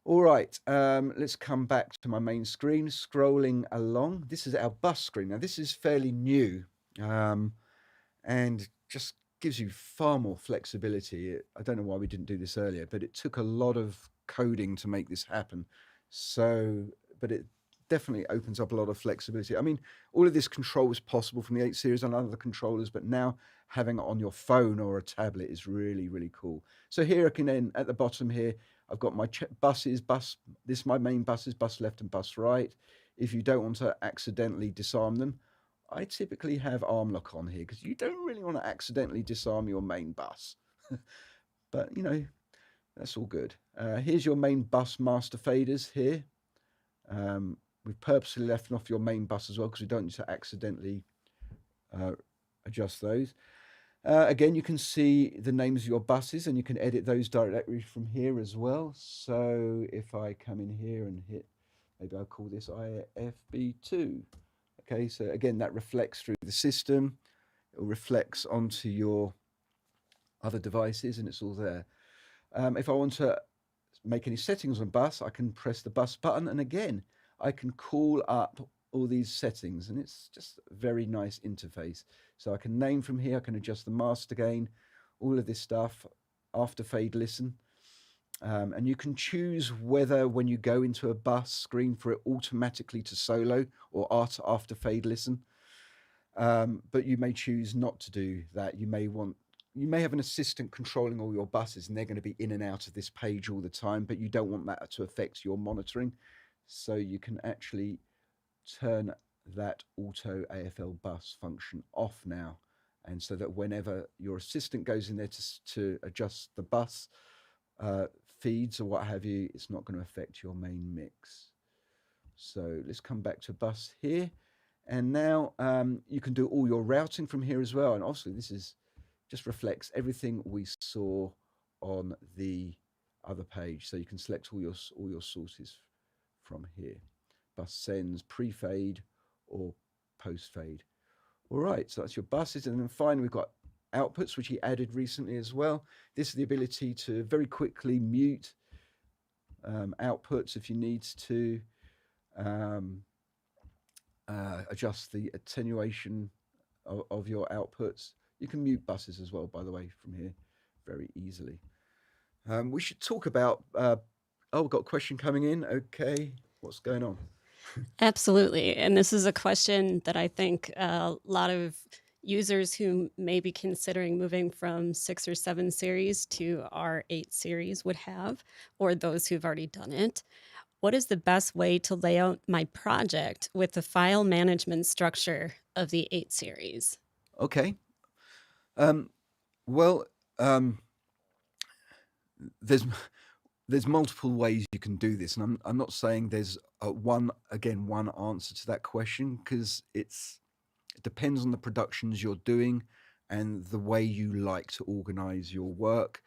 All right, let's come back to my main screen, scrolling along. This is our bus screen. Now, this is fairly new and just gives you far more flexibility. I don't know why we didn't do this earlier, but it took a lot of coding to make this happen. So, but it definitely opens up a lot of flexibility. I mean, all of this control was possible from the 8 series on other controllers, but now having it on your phone or a tablet is really, really cool. So here I can then, at the bottom here, I've got my buses, this is my main buses, bus left and bus right. If you don't want to accidentally disarm them, I typically have arm lock on here because you don't really want to accidentally disarm your main bus. But, you know, that's all good. Here's your main bus master faders here. We've purposely left off your main bus as well because we don't need to accidentally adjust those. Again, you can see the names of your buses and you can edit those directly from here as well. So if I come in here and hit, maybe I'll call this IFB2. Okay, so again, that reflects through the system. It reflects onto your other devices and it's all there. If I want to make any settings on bus, I can press the bus button and again, I can call up all these settings and it's just a very nice interface. So I can name from here, I can adjust the master gain, all of this stuff. after fade listen. And you can choose whether when you go into a bus screen for it automatically to solo or after fade listen. But you may choose not to do that. You may have an assistant controlling all your buses and they're going to be in and out of this page all the time, but you don't want that to affect your monitoring. So you can actually turn that auto AFL bus function off now. And so that whenever your assistant goes in there to adjust the bus feeds or what have you, it's not going to affect your main mix. So let's come back to bus here. And now you can do all your routing from here as well. And obviously this is just reflects everything we saw on the other page. So you can select all your sources from here. Bus sends, pre-fade or post-fade. All right, so that's your buses. And then finally, we've got outputs, which he added recently as well. This is the ability to very quickly mute outputs if you need to adjust the attenuation of your outputs. You can mute buses as well, by the way, from here very easily. We should talk about, we've got a question coming in. Okay, what's going on? Absolutely. And this is a question that I think a lot of users who may be considering moving from 6 or 7 series to our 8 series would have, or those who've already done it. What is the best way to lay out my project with the file management structure of the 8 series? Okay. Well, there's multiple ways you can do this, and I'm not saying there's one answer to that question, because it depends on the productions you're doing and the way you like to organize your work.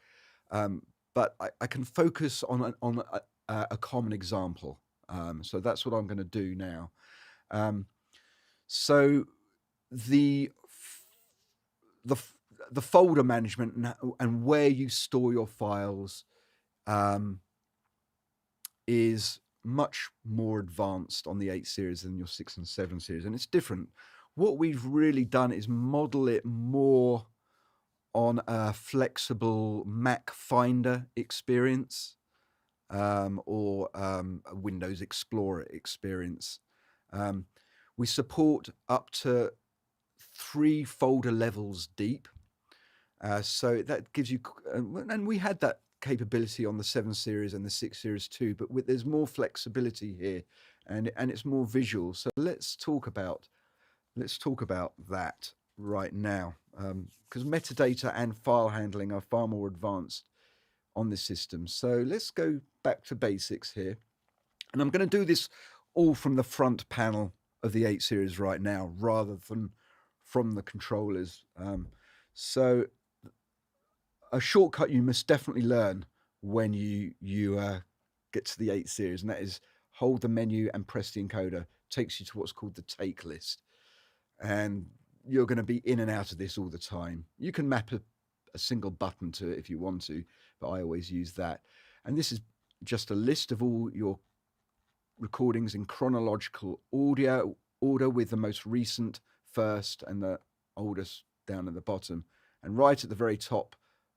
But I can focus on a common example. So that's what I'm going to do now. So the folder management and where you store your files is much more advanced on the 8 series than your 6 and 7 series, and it's different. What we've really done is model it more on a flexible Mac Finder experience or a Windows Explorer experience. We support up to 3 folder levels deep. So that gives you, and we had that capability on the 7 series and the 6 series too, but there's more flexibility here, and it's more visual. So let's talk about that right now, because metadata and file handling are far more advanced on this system. So let's go back to basics here, and I'm going to do this all from the front panel of the 8 series right now, rather than from the controllers. So a shortcut you must definitely learn when you get to the 8 series, and that is hold the menu and press the encoder. Takes you to what's called the take list, and you're going to be in and out of this all the time. You can map a single button to it if you want to, but I always use that. And this is just a list of all your recordings in chronological order with the most recent first and the oldest down at the bottom. And right at the very top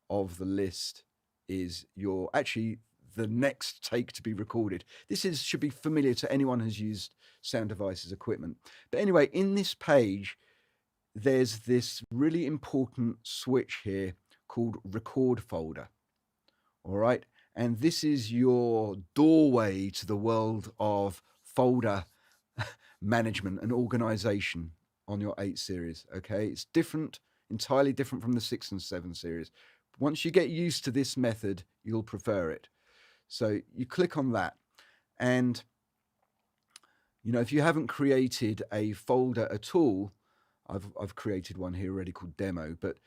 of the list is the next take to be recorded. This should be familiar to anyone who's used Sound Devices equipment. But anyway, in this page, there's this really important switch here called record folder. All right. And this is your doorway to the world of folder management and organization on your 8 series. Okay. It's different, entirely different from the 6 and 7 series. Once you get used to this method, you'll prefer it. So you click on that, and if you haven't created a folder at all, I've created one here already called demo, but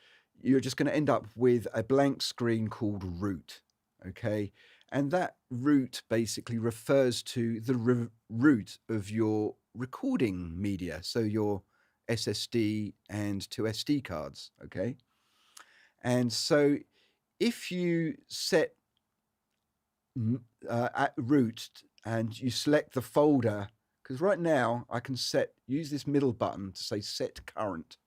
you're just going to end up with a blank screen called root. Okay, and that root basically refers to the root of your recording media, so your SSD and 2 SD cards. Okay, and so if you set at root and you select the folder, because right now I can use this middle button to say set current,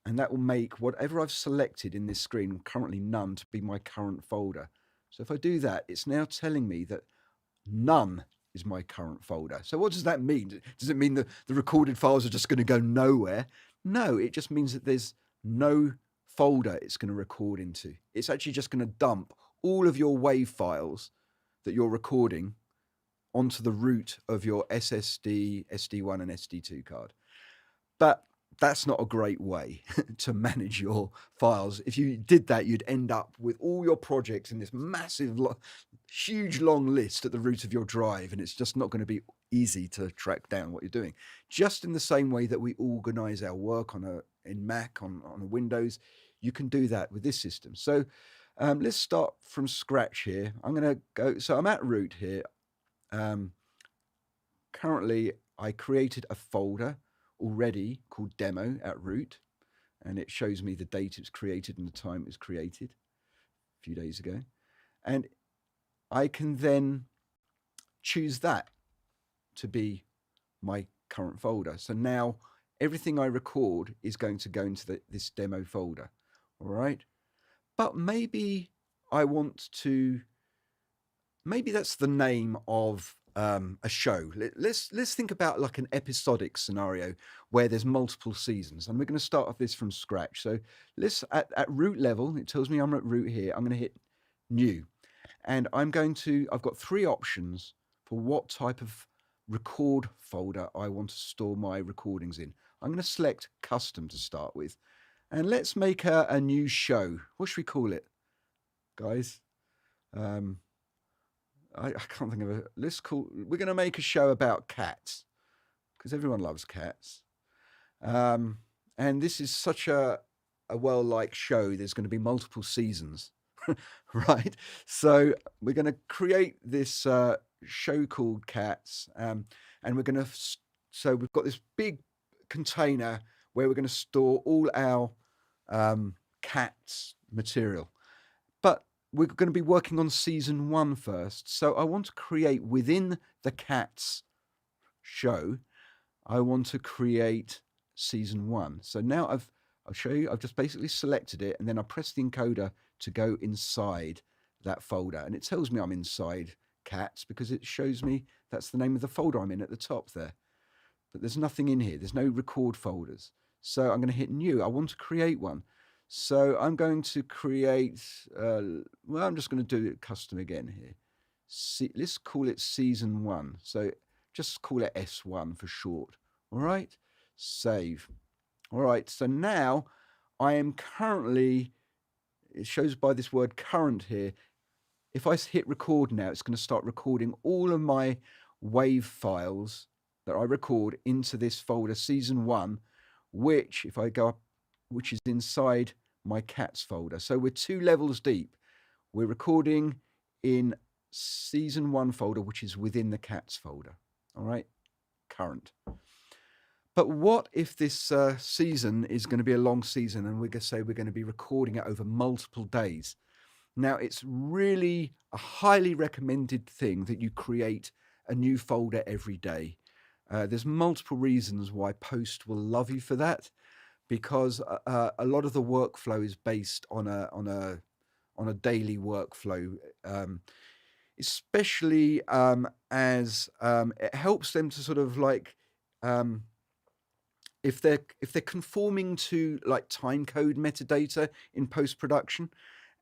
and that will make whatever I've selected in this screen, currently none, to be my current folder. So if I do that, it's now telling me that none is my current folder. So what does that mean? Does it mean that the recorded files are just going to go nowhere? No, it just means that there's no folder it's going to record into. It's actually just going to dump all of your WAV files that you're recording onto the root of your SSD, SD1 and SD2 card. But that's not a great way to manage your files. If you did that, you'd end up with all your projects in this massive, huge, long list at the root of your drive, and it's just not going to be easy to track down what you're doing. Just in the same way that we organize our work in Mac, on a Windows, you can do that with this system. So let's start from scratch here. I'm going to go, so I'm at root here. Currently, I created a folder already called demo at root, and it shows me the date it was created and the time it was created a few days ago. And I can then choose that to be my current folder. So now everything I record is going to go into this demo folder. All right. But maybe I want to, maybe that's the name of a show. Let's think about like an episodic scenario where there's multiple seasons, and we're going to start off this from scratch. So let's at root level, it tells me I'm at root here. I'm going to hit new, and I've got 3 options for what type of record folder I want to store my recordings in. I'm going to select custom to start with, and let's make a new show. What should we call it, guys? I can't think of it. We're going to make a show about cats, because everyone loves cats. And this is such a well-liked show. There's going to be multiple seasons, right? So we're going to create this show called Cats, and we're going to, so we've got this big container where we're going to store all our cats material. But we're going to be working on season 1 first. So I want to create within the Cats show, I want to create season 1. So now I'll show you, I've just basically selected it, and then I press the encoder to go inside that folder. And it tells me I'm inside Cats because it shows me that's the name of the folder I'm in at the top there. But there's nothing in here. There's no record folders. So I'm going to hit new. I want to create one. So I'm going to create, well, I'm just going to do it custom again here. Let's call it season 1. So just call it S1 for short. All right, save. All right, so now I am currently, it shows by this word current here. If I hit record now, it's going to start recording all of my WAV files that I record into this folder, season 1, which, if I go up, which is inside my cats folder. So we're 2 levels deep. We're recording in season 1 folder, which is within the cats folder. All right, current. But what if this season is going to be a long season, and we're going to say we're going to be recording it over multiple days? Now, it's really a highly recommended thing that you create a new folder every day. There's multiple reasons why Post will love you for that, because a lot of the workflow is based on a daily workflow, especially as it helps them to sort of like if they're conforming to like time code metadata in post-production,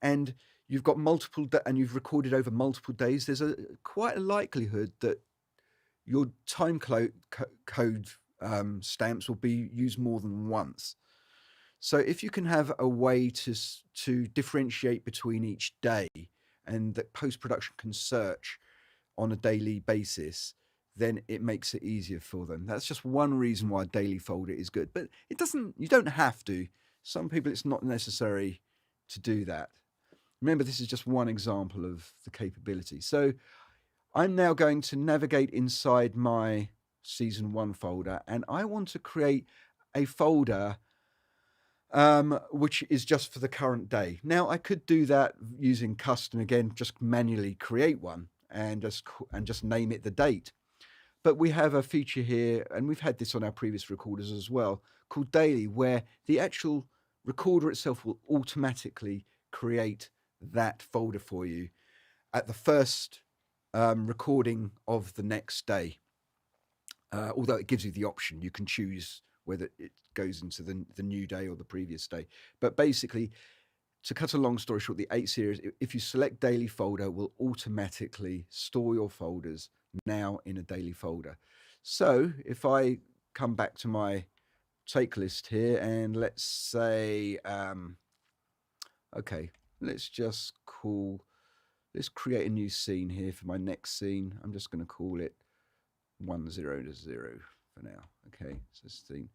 and you've got multiple and you've recorded over multiple days, there's quite a likelihood that your time code stamps will be used more than once. So if you can have a way to differentiate between each day, and that post-production can search on a daily basis, then it makes it easier for them. That's just one reason why a daily folder is good. But you don't have to. Some people, it's not necessary to do that. Remember, this is just one example of the capability. So I'm now going to navigate inside my season 1 folder, and I want to create a folder which is just for the current day. Now, I could do that using custom again, just manually create one and just name it the date. but we have a feature here, and we've had this on our previous recorders as well, called Daily, where the actual recorder itself will automatically create that folder for you at the first recording of the next day. Although it gives you the option, you can choose whether it goes into the new day or the previous day. But basically, to cut a long story short, the 8 series, if you select daily folder, will automatically store your folders now in a daily folder. So if I come back to my take list here, and let's say, okay, let's create a new scene here for my next scene. I'm just going to call it 100 for now. Okay, so scene.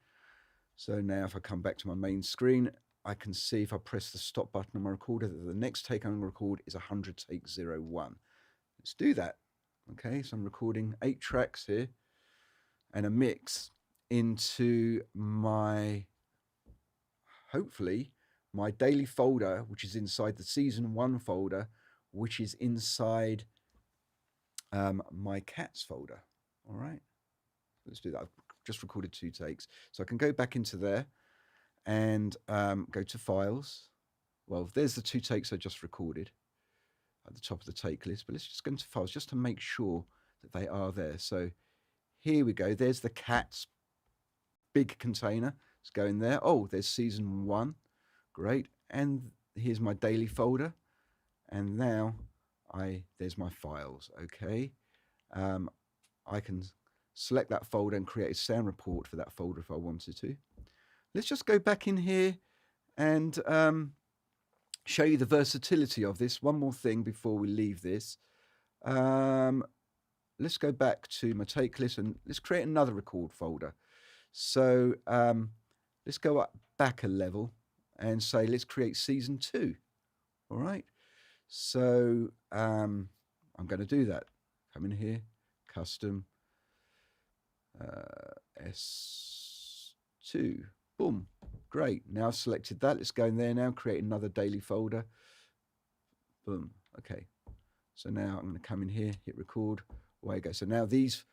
So now if I come back to my main screen, I can see if I press the stop button on my recorder that the next take I'm going to record is 100 take 01. Let's do that. Okay, so I'm recording 8 tracks here and a mix into my, hopefully, my daily folder, which is inside the season 1 folder, which is inside my cats folder. All right, let's do that. I've just recorded 2 takes. So I can go back into there and go to files. Well, there's the 2 takes I just recorded at the top of the take list, but let's just go into files just to make sure that they are there. So here we go. There's the cats big container. Let's go in there. Oh, there's season 1. Great. And here's my daily folder. And now there's my files. Okay. I can select that folder and create a sound report for that folder if I wanted to. Let's just go back in here and show you the versatility of this. One more thing before we leave this. Let's go back to my take list and let's create another record folder. So let's go back a level and say, let's create season 2. All right. So I'm going to do that. Come in here, custom S2. Boom. Great. Now I've selected that. Let's go in there now, create another daily folder. Boom. Okay. So now I'm going to come in here, hit record. Away you go. So now these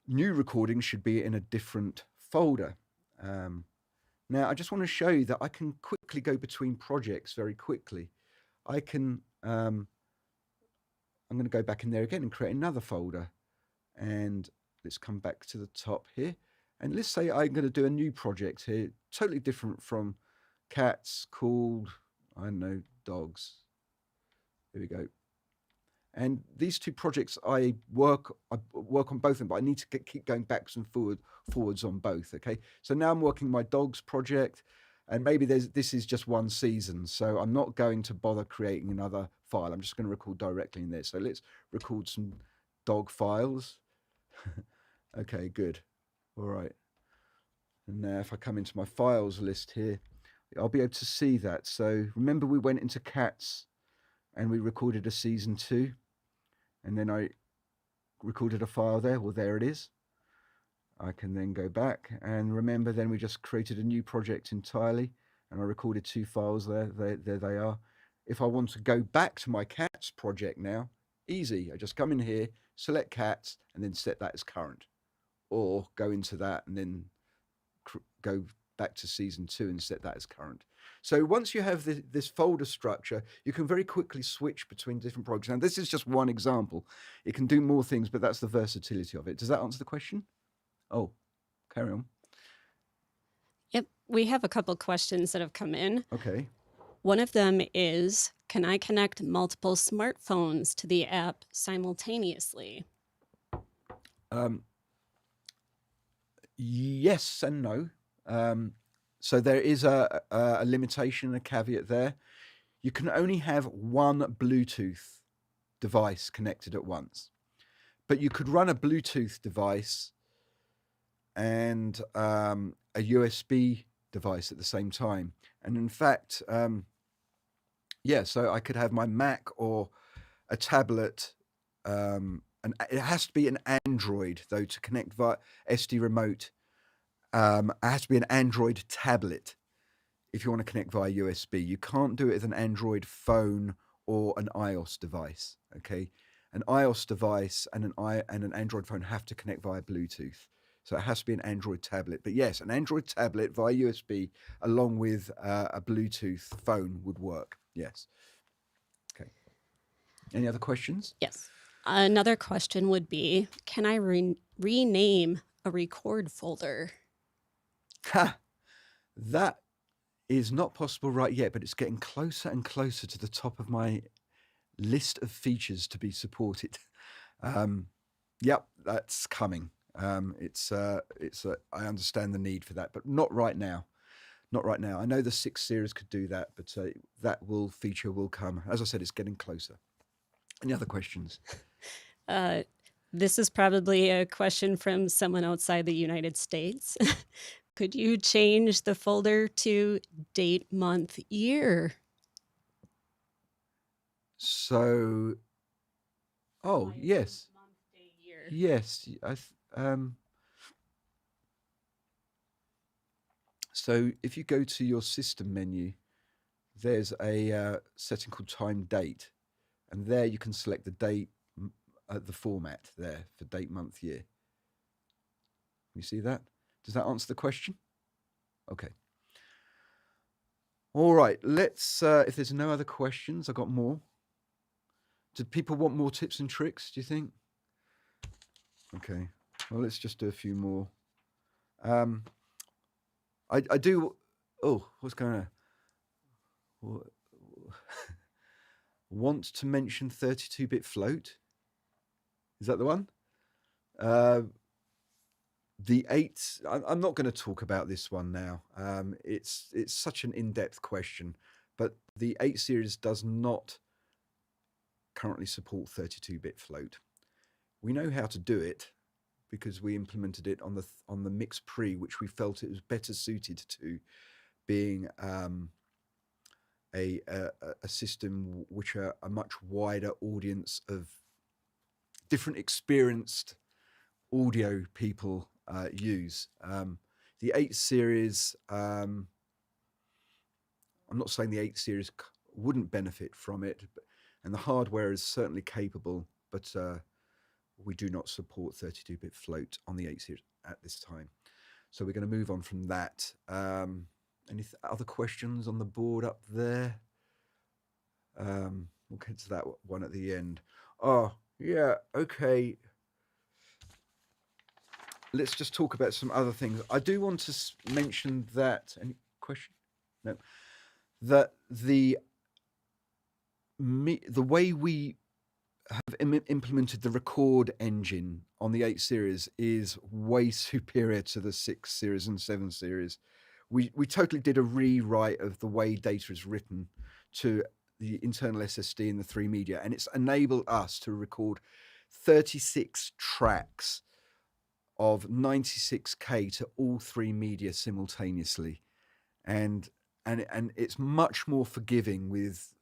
new recordings should be in a different folder. Now I just want to show you that I can quickly go between projects very quickly. I can, I'm going to go back in there again and create another folder. And let's come back to the top here. And let's say I'm going to do a new project here, totally different from cats, called, I don't know, dogs. Here we go. And these 2 projects, I work on both of them, but I need to keep going backwards and forwards on both. Okay. So now I'm working my dogs project, and maybe this is just 1 season. So I'm not going to bother creating another file. I'm just going to record directly in there. So let's record some dog files. Okay, good. All right. And now if I come into my files list here, I'll be able to see that. So remember we went into cats and we recorded a season 2. And then I recorded a file there. Well, there it is. I can then go back and remember then we just created a new project entirely and I recorded 2 files there. There they are. If I want to go back to my cats project now, easy. I just come in here, select cats and then set that as current, or go into that and then go back to season 2 and set that as current. So once you have this folder structure, you can very quickly switch between different projects. Now this is just one example. It can do more things, but that's the versatility of it. Does that answer the question? Oh, carry on. Yep. We have a couple questions that have come in. Okay. One of them is, can I connect multiple smartphones to the app simultaneously? Yes and no. So there is a limitation, a caveat there. You can only have one Bluetooth device connected at once, but you could run a Bluetooth device and a USB device at the same time. And in fact, yeah, so I could have my Mac or a tablet, and it has to be an Android though to connect via SD remote. It has to be an Android tablet if you want to connect via USB. You can't do it with an Android phone or an iOS device. Okay, an iOS device and an Android phone have to connect via Bluetooth. So it has to be an Android tablet. But yes, an Android tablet via USB along with a Bluetooth phone would work. Yes. Okay. Any other questions? Yes. Another question would be, can I rename a record folder? Ha! That is not possible right yet, but it's getting closer and closer to the top of my list of features to be supported. Yep, that's coming. I understand the need for that, but not right now. Not right now. I know the 6 series could do that, but that feature will come. As I said, it's getting closer. Any other questions? This is probably a question from someone outside the United States. Could you change the folder to date, month, year? So, oh, yes. Month, day, year. Yes. So if you go to your system menu, there's a setting called time date, and there you can select the date, the format there for date, month, year. You see that? Does that answer the question? Okay. All right. Let's. If there's no other questions, I've got more. Do people want more tips and tricks? Do you think? Okay. Well, let's just do a few more. I do. Oh, what's going on? Want to mention 32-bit float? Is that the one? The 8. I'm not going to talk about this one now. It's such an in-depth question, but the 8 series does not currently support 32-bit float. We know how to do it because we implemented it on the Mix Pre, which we felt it was better suited to being a system which a much wider audience of different experienced audio people use. The 8 series, I'm not saying the 8 series wouldn't benefit from it, and the hardware is certainly capable, but we do not support 32-bit float on the 8 series at this time. So we're going to move on from that. Any other questions on the board up there? We'll get to that one at the end. Oh, yeah, okay. Let's just talk about some other things. I do want to mention that. Any question? No. That the way we have implemented the record engine on the 8 series is way superior to the 6 series and 7 series. We totally did a rewrite of the way data is written to the internal SSD and the 3 media, and it's enabled us to record 36 tracks of 96K to all 3 media simultaneously, and it's much more forgiving with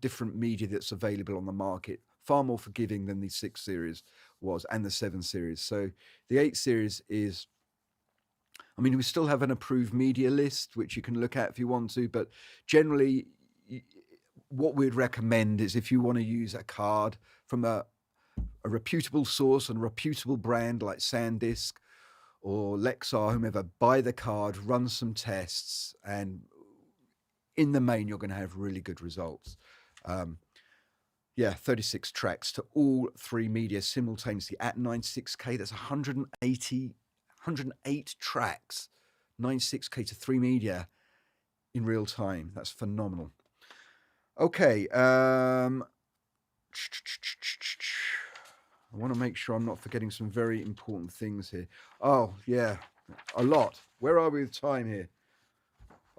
different media that's available on the market, far more forgiving than the 6 series was and the 7 series. So the 8 series is, I mean, we still have an approved media list, which you can look at if you want to, but generally what we'd recommend is if you want to use a card from a reputable source and a reputable brand like SanDisk or Lexar, whomever, buy the card, run some tests, and in the main, you're going to have really good results. 36 tracks to all 3 media simultaneously at 96K. That's 108 tracks, 96K to 3 media in real time. That's phenomenal. Okay. I want to make sure I'm not forgetting some very important things here. Oh, yeah, a lot. Where are we with time here?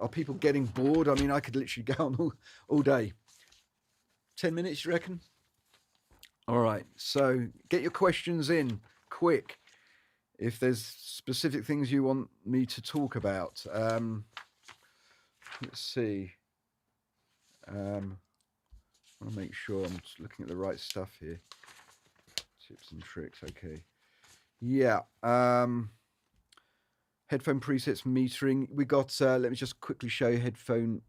Are people getting bored? I mean, I could literally go on all day. 10 minutes, you reckon? All right, so get your questions in quick. If there's specific things you want me to talk about. Let's see. I want to make sure I'm just looking at the right stuff here. Tips and tricks, okay. Yeah. Headphone presets metering. We got, let me just quickly show you headphone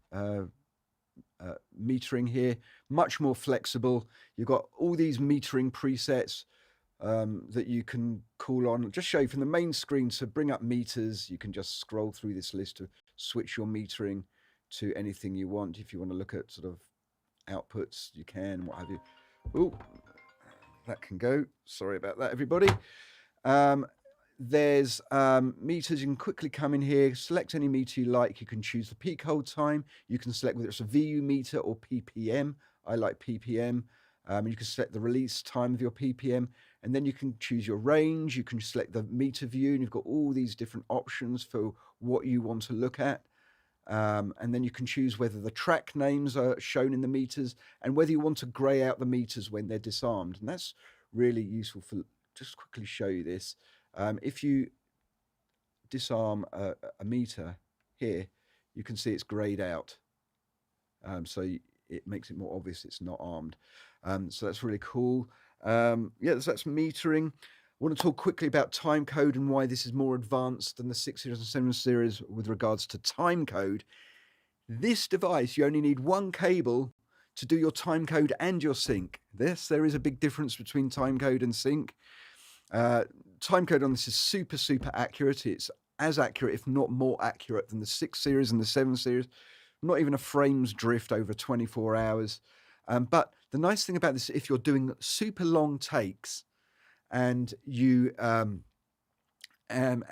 metering here, much more flexible. You've got all these metering presets that you can call on. I'll just show you from the main screen to bring up meters. You can just scroll through this list to switch your metering to anything you want. If you want to look at sort of outputs, you can, what have you. Oh, that can go. Sorry about that, everybody. There's meters. You can quickly come in here, select any meter you like. You can choose the peak hold time. You can select whether it's a VU meter or ppm. I like ppm. You can select the release time of your ppm, and then you can choose your range. You can select the meter view, and you've got all these different options for what you want to look at. And then you can choose whether the track names are shown in the meters and whether you want to grey out the meters when they're disarmed. And that's really useful for, just quickly show you this. If you disarm a meter here, you can see it's greyed out. So it makes it more obvious it's not armed. So that's really cool. Yeah, so that's metering. I want to talk quickly about time code and why this is more advanced than the 6 series and 7 series with regards to time code. This device, you only need one cable to do your time code and your sync. There is a big difference between time code and sync. Time code on this is super, super accurate. It's as accurate, if not more accurate, than the 6 series and the 7 series. Not even a frames drift over 24 hours. But the nice thing about this, if you're doing super long takes and you if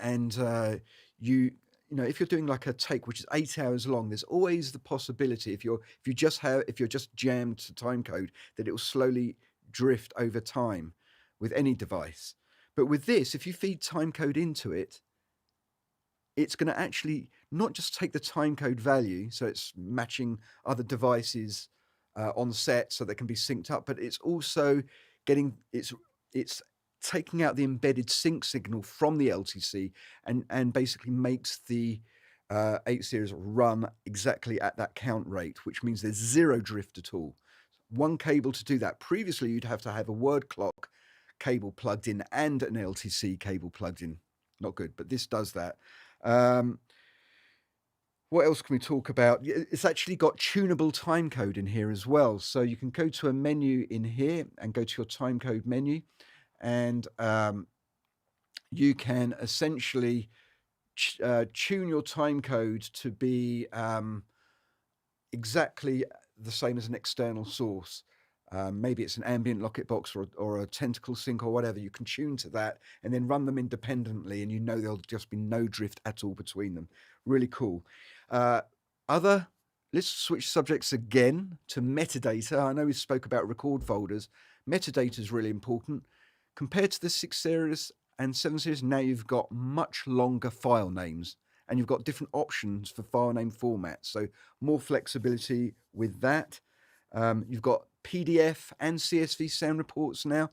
you're doing like a take which is 8 hours long, there's always the possibility if you're just jammed to time code that it will slowly drift over time with any device. But with this, if you feed time code into it, it's going to actually not just take the time code value, so it's matching other devices on set so they can be synced up, but it's also it's taking out the embedded sync signal from the LTC and basically makes the 8 series run exactly at that count rate, which means there's zero drift at all. One cable to do that. Previously, you'd have to have a word clock cable plugged in and an LTC cable plugged in. Not good, but this does that. What else can we talk about? It's actually got tunable time code in here as well. So you can go to a menu in here and go to your time code menu, and you can essentially tune your time code to be exactly the same as an external source. Maybe it's an ambient locket box or a tentacle sync or whatever. You can tune to that and then run them independently, and you know there'll just be no drift at all between them. Really cool. Let's switch subjects again to metadata. I know we spoke about record folders. Metadata is really important. Compared to the 6 series and 7 series, now you've got much longer file names and you've got different options for file name formats. So more flexibility with that. You've got PDF and CSV sound reports now.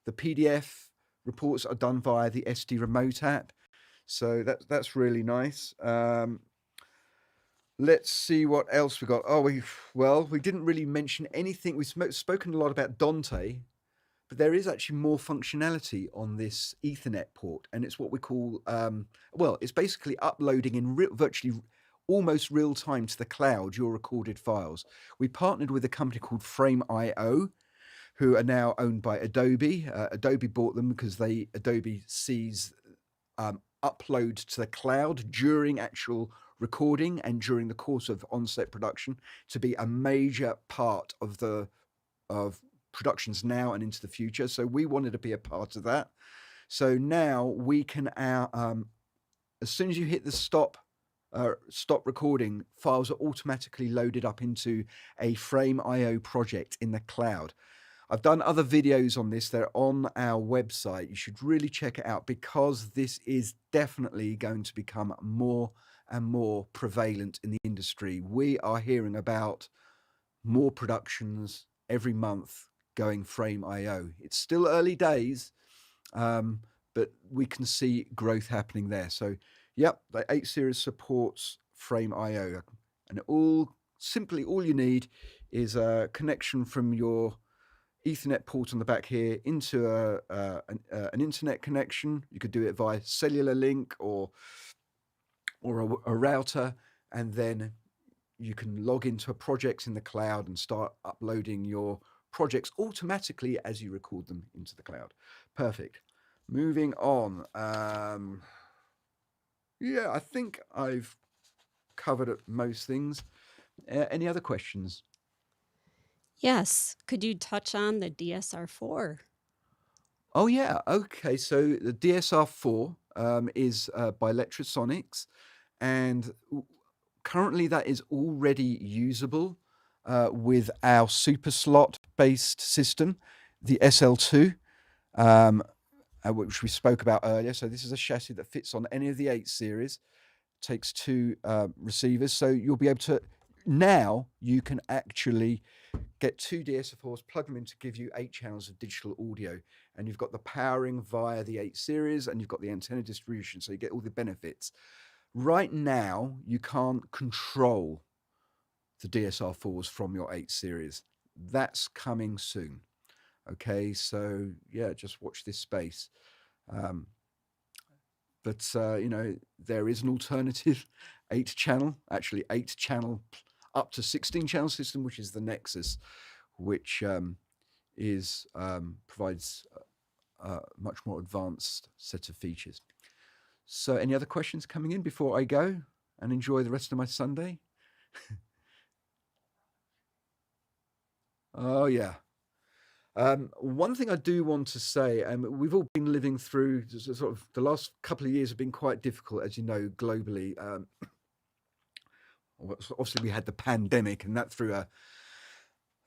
The PDF reports are done via the SD Remote app. So that's really nice. Let's see what else we got. We didn't really mention anything. We've spoken a lot about Dante, but there is actually more functionality on this Ethernet port, and it's what we call, it's basically uploading in virtually almost real time to the cloud your recorded files. We partnered with a company called Frame.io, who are now owned by Adobe. Adobe bought them because Adobe sees upload to the cloud during actual recording and during the course of on-set production to be a major part of productions now and into the future. So we wanted to be a part of that. So now we can, as soon as you hit the stop recording, files are automatically loaded up into a Frame.io project in the cloud. I've done other videos on this. They're on our website. You should really check it out because this is definitely going to become more and more prevalent in the industry. We are hearing about more productions every month going Frame.io. It's still early days, but we can see growth happening there. So, yep, the 8 series supports Frame.io. And all you need is a connection from your Ethernet port on the back here into an internet connection. You could do it via cellular link or a router, and then you can log into a project in the cloud and start uploading your projects automatically as you record them into the cloud. Perfect. Moving on. Yeah, I think I've covered most things. Any other questions? Yes. Could you touch on the DSR-4? Oh yeah. Okay. So the DSR-4 is by Electrosonics, and currently that is already usable with our super slot based system, the SL2, which we spoke about earlier. So this is a chassis that fits on any of the 8 series, takes 2 receivers. So you'll be able to, now you can actually get 2 DSR-4s, plug them in to give you 8 channels of digital audio. And you've got the powering via the 8 series, and you've got the antenna distribution, so you get all the benefits. Right now, you can't control the DSR-4s from your 8 series. That's coming soon. Okay, so yeah, just watch this space. But you know, there is an alternative 8 channel up to 16 channel system, which is the Nexus, which provides a much more advanced set of features. So any other questions coming in before I go and enjoy the rest of my Sunday? Oh yeah. One thing I do want to say, we've all been living through sort of the last couple of years have been quite difficult, as you know, globally. Obviously we had the pandemic, and that threw a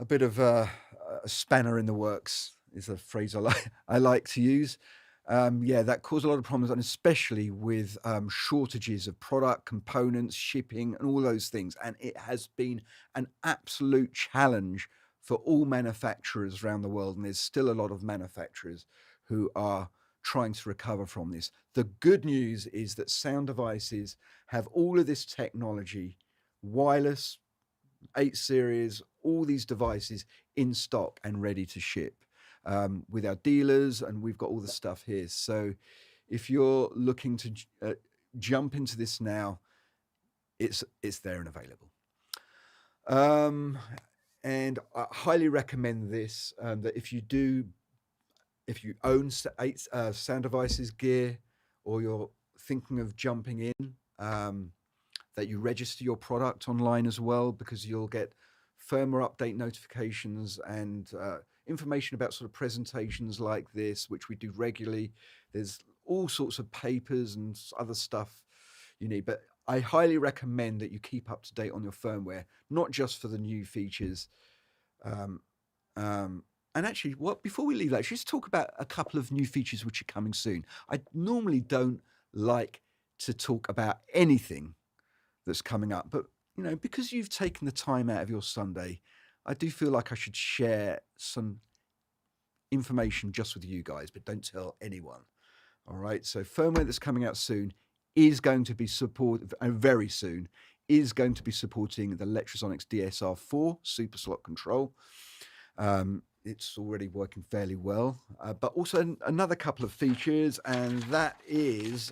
bit of a spanner in the works, is a phrase I like to use. Yeah, that caused a lot of problems, and especially with shortages of product, components, shipping, and all those things. And it has been an absolute challenge for all manufacturers around the world. And there's still a lot of manufacturers who are trying to recover from this. The good news is that Sound Devices have all of this technology, wireless, 8 series, all these devices in stock and ready to ship with our dealers, and we've got all the stuff here. So if you're looking to jump into this now, it's there and available. And I highly recommend this, that if you own Sound Devices gear, or you're thinking of jumping in, that you register your product online as well, because you'll get firmware update notifications and information about sort of presentations like this, which we do regularly. There's all sorts of papers and other stuff you need, but I highly recommend that you keep up to date on your firmware, not just for the new features. And actually, before we leave, let's just talk about a couple of new features which are coming soon. I normally don't like to talk about anything that's coming up, but you know, because you've taken the time out of your Sunday, I do feel like I should share some information just with you guys, but don't tell anyone. All right, so firmware that's coming out soon is going to be very soon is going to be supporting the Electrosonics DSR-4 super slot control. It's already working fairly well, but also another couple of features, and that is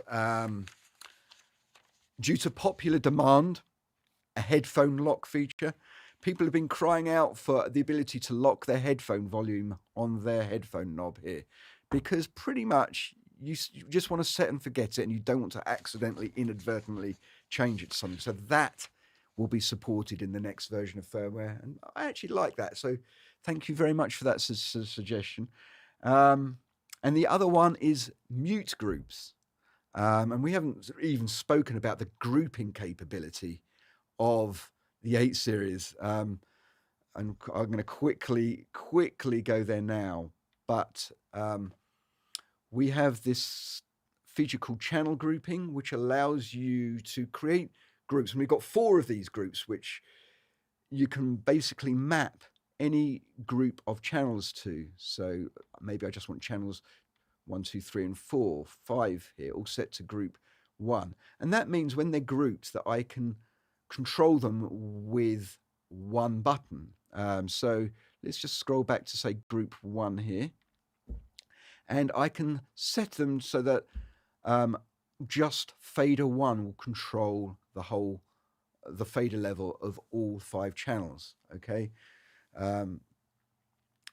due to popular demand, a headphone lock feature. People have been crying out for the ability to lock their headphone volume on their headphone knob here, because pretty much you just want to set and forget it, and you don't want to accidentally, inadvertently change it to something. So that will be supported in the next version of firmware, and I actually like that. So thank you very much for that suggestion. And the other one is mute groups. And we haven't even spoken about the grouping capability of the 8 series. And I'm going to quickly go there now. But we have this feature called channel grouping, which allows you to create groups. And we've got 4 of these groups, which you can basically map any group of channels to. So maybe I just want channels 1, 2, 3, and 4, 5 here, all set to group 1. And that means when they're grouped that I can control them with one button. So let's just scroll back to say group 1 here. And I can set them so that just fader 1 will control the whole the fader level of all 5 channels. Okay.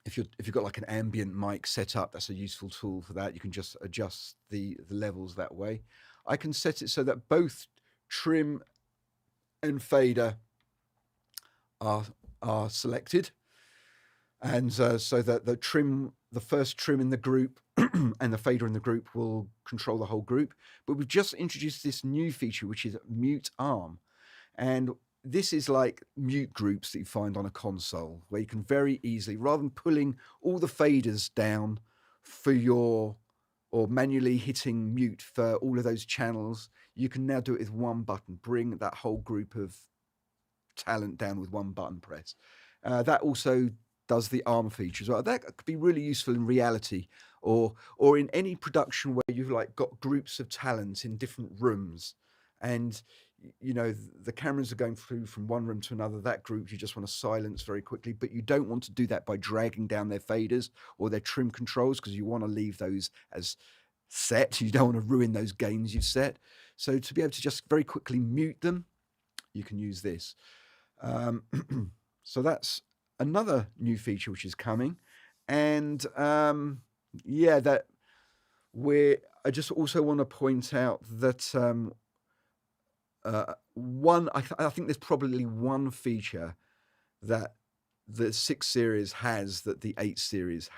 If you've got like an ambient mic set up, that's a useful tool for that. You can just adjust the levels that way. I can set it so that both trim and fader are selected, and so that the first trim in the group and the fader in the group will control the whole group. But we've just introduced this new feature, which is mute arm, and this is like mute groups that you find on a console, where you can very easily, rather than pulling all the faders down or manually hitting mute for all of those channels, you can now do it with one button. Bring that whole group of talent down with one button press. That also does the arm feature as well. That could be really useful in reality, or in any production where you've like got groups of talent in different rooms, and the cameras are going through from one room to another. That group you just want to silence very quickly, but you don't want to do that by dragging down their faders or their trim controls, because you want to leave those as set. You don't want to ruin those gains you've set. So to be able to just very quickly mute them, you can use this. So that's another new feature which is coming, and I just also want to point out that I think there's probably one feature that the 6 series has that the 8 series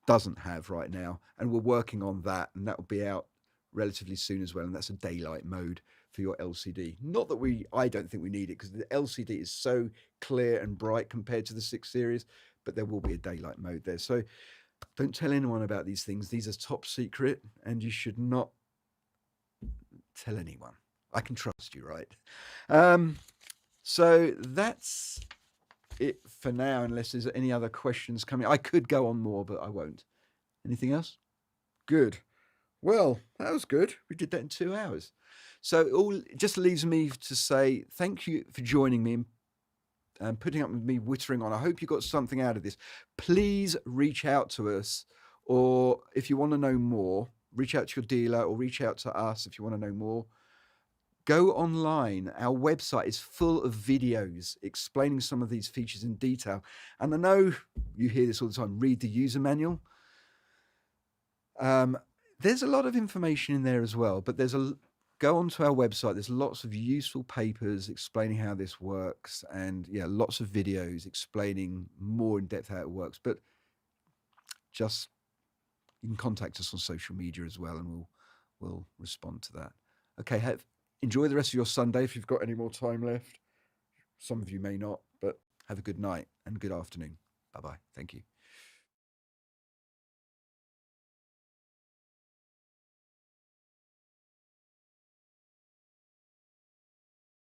doesn't have right now, and we're working on that, and that will be out relatively soon as well, and that's a daylight mode for your LCD. Not that I don't think we need it, because the LCD is so clear and bright compared to the 6 series, but there will be a daylight mode there. So don't tell anyone about these things. These are top secret, and you should not tell anyone. I can trust you, right? So that's it for now, unless there's any other questions coming. I could go on more, but I won't. Anything else? Good. Well, that was good. We did that in 2 hours. So it all just leaves me to say thank you for joining me and putting up with me whittering on. I hope you got something out of this. Please reach out to us, or if you want to know more, reach out to your dealer or reach out to us if you want to know more. Go online. Our website is full of videos explaining some of these features in detail. And I know you hear this all the time, read the user manual. There's a lot of information in there as well, but go onto our website. There's lots of useful papers explaining how this works, and lots of videos explaining more in depth how it works. But just you can contact us on social media as well, and we'll respond to that. Okay, enjoy the rest of your Sunday if you've got any more time left. Some of you may not, but have a good night and good afternoon. Bye-bye. Thank you.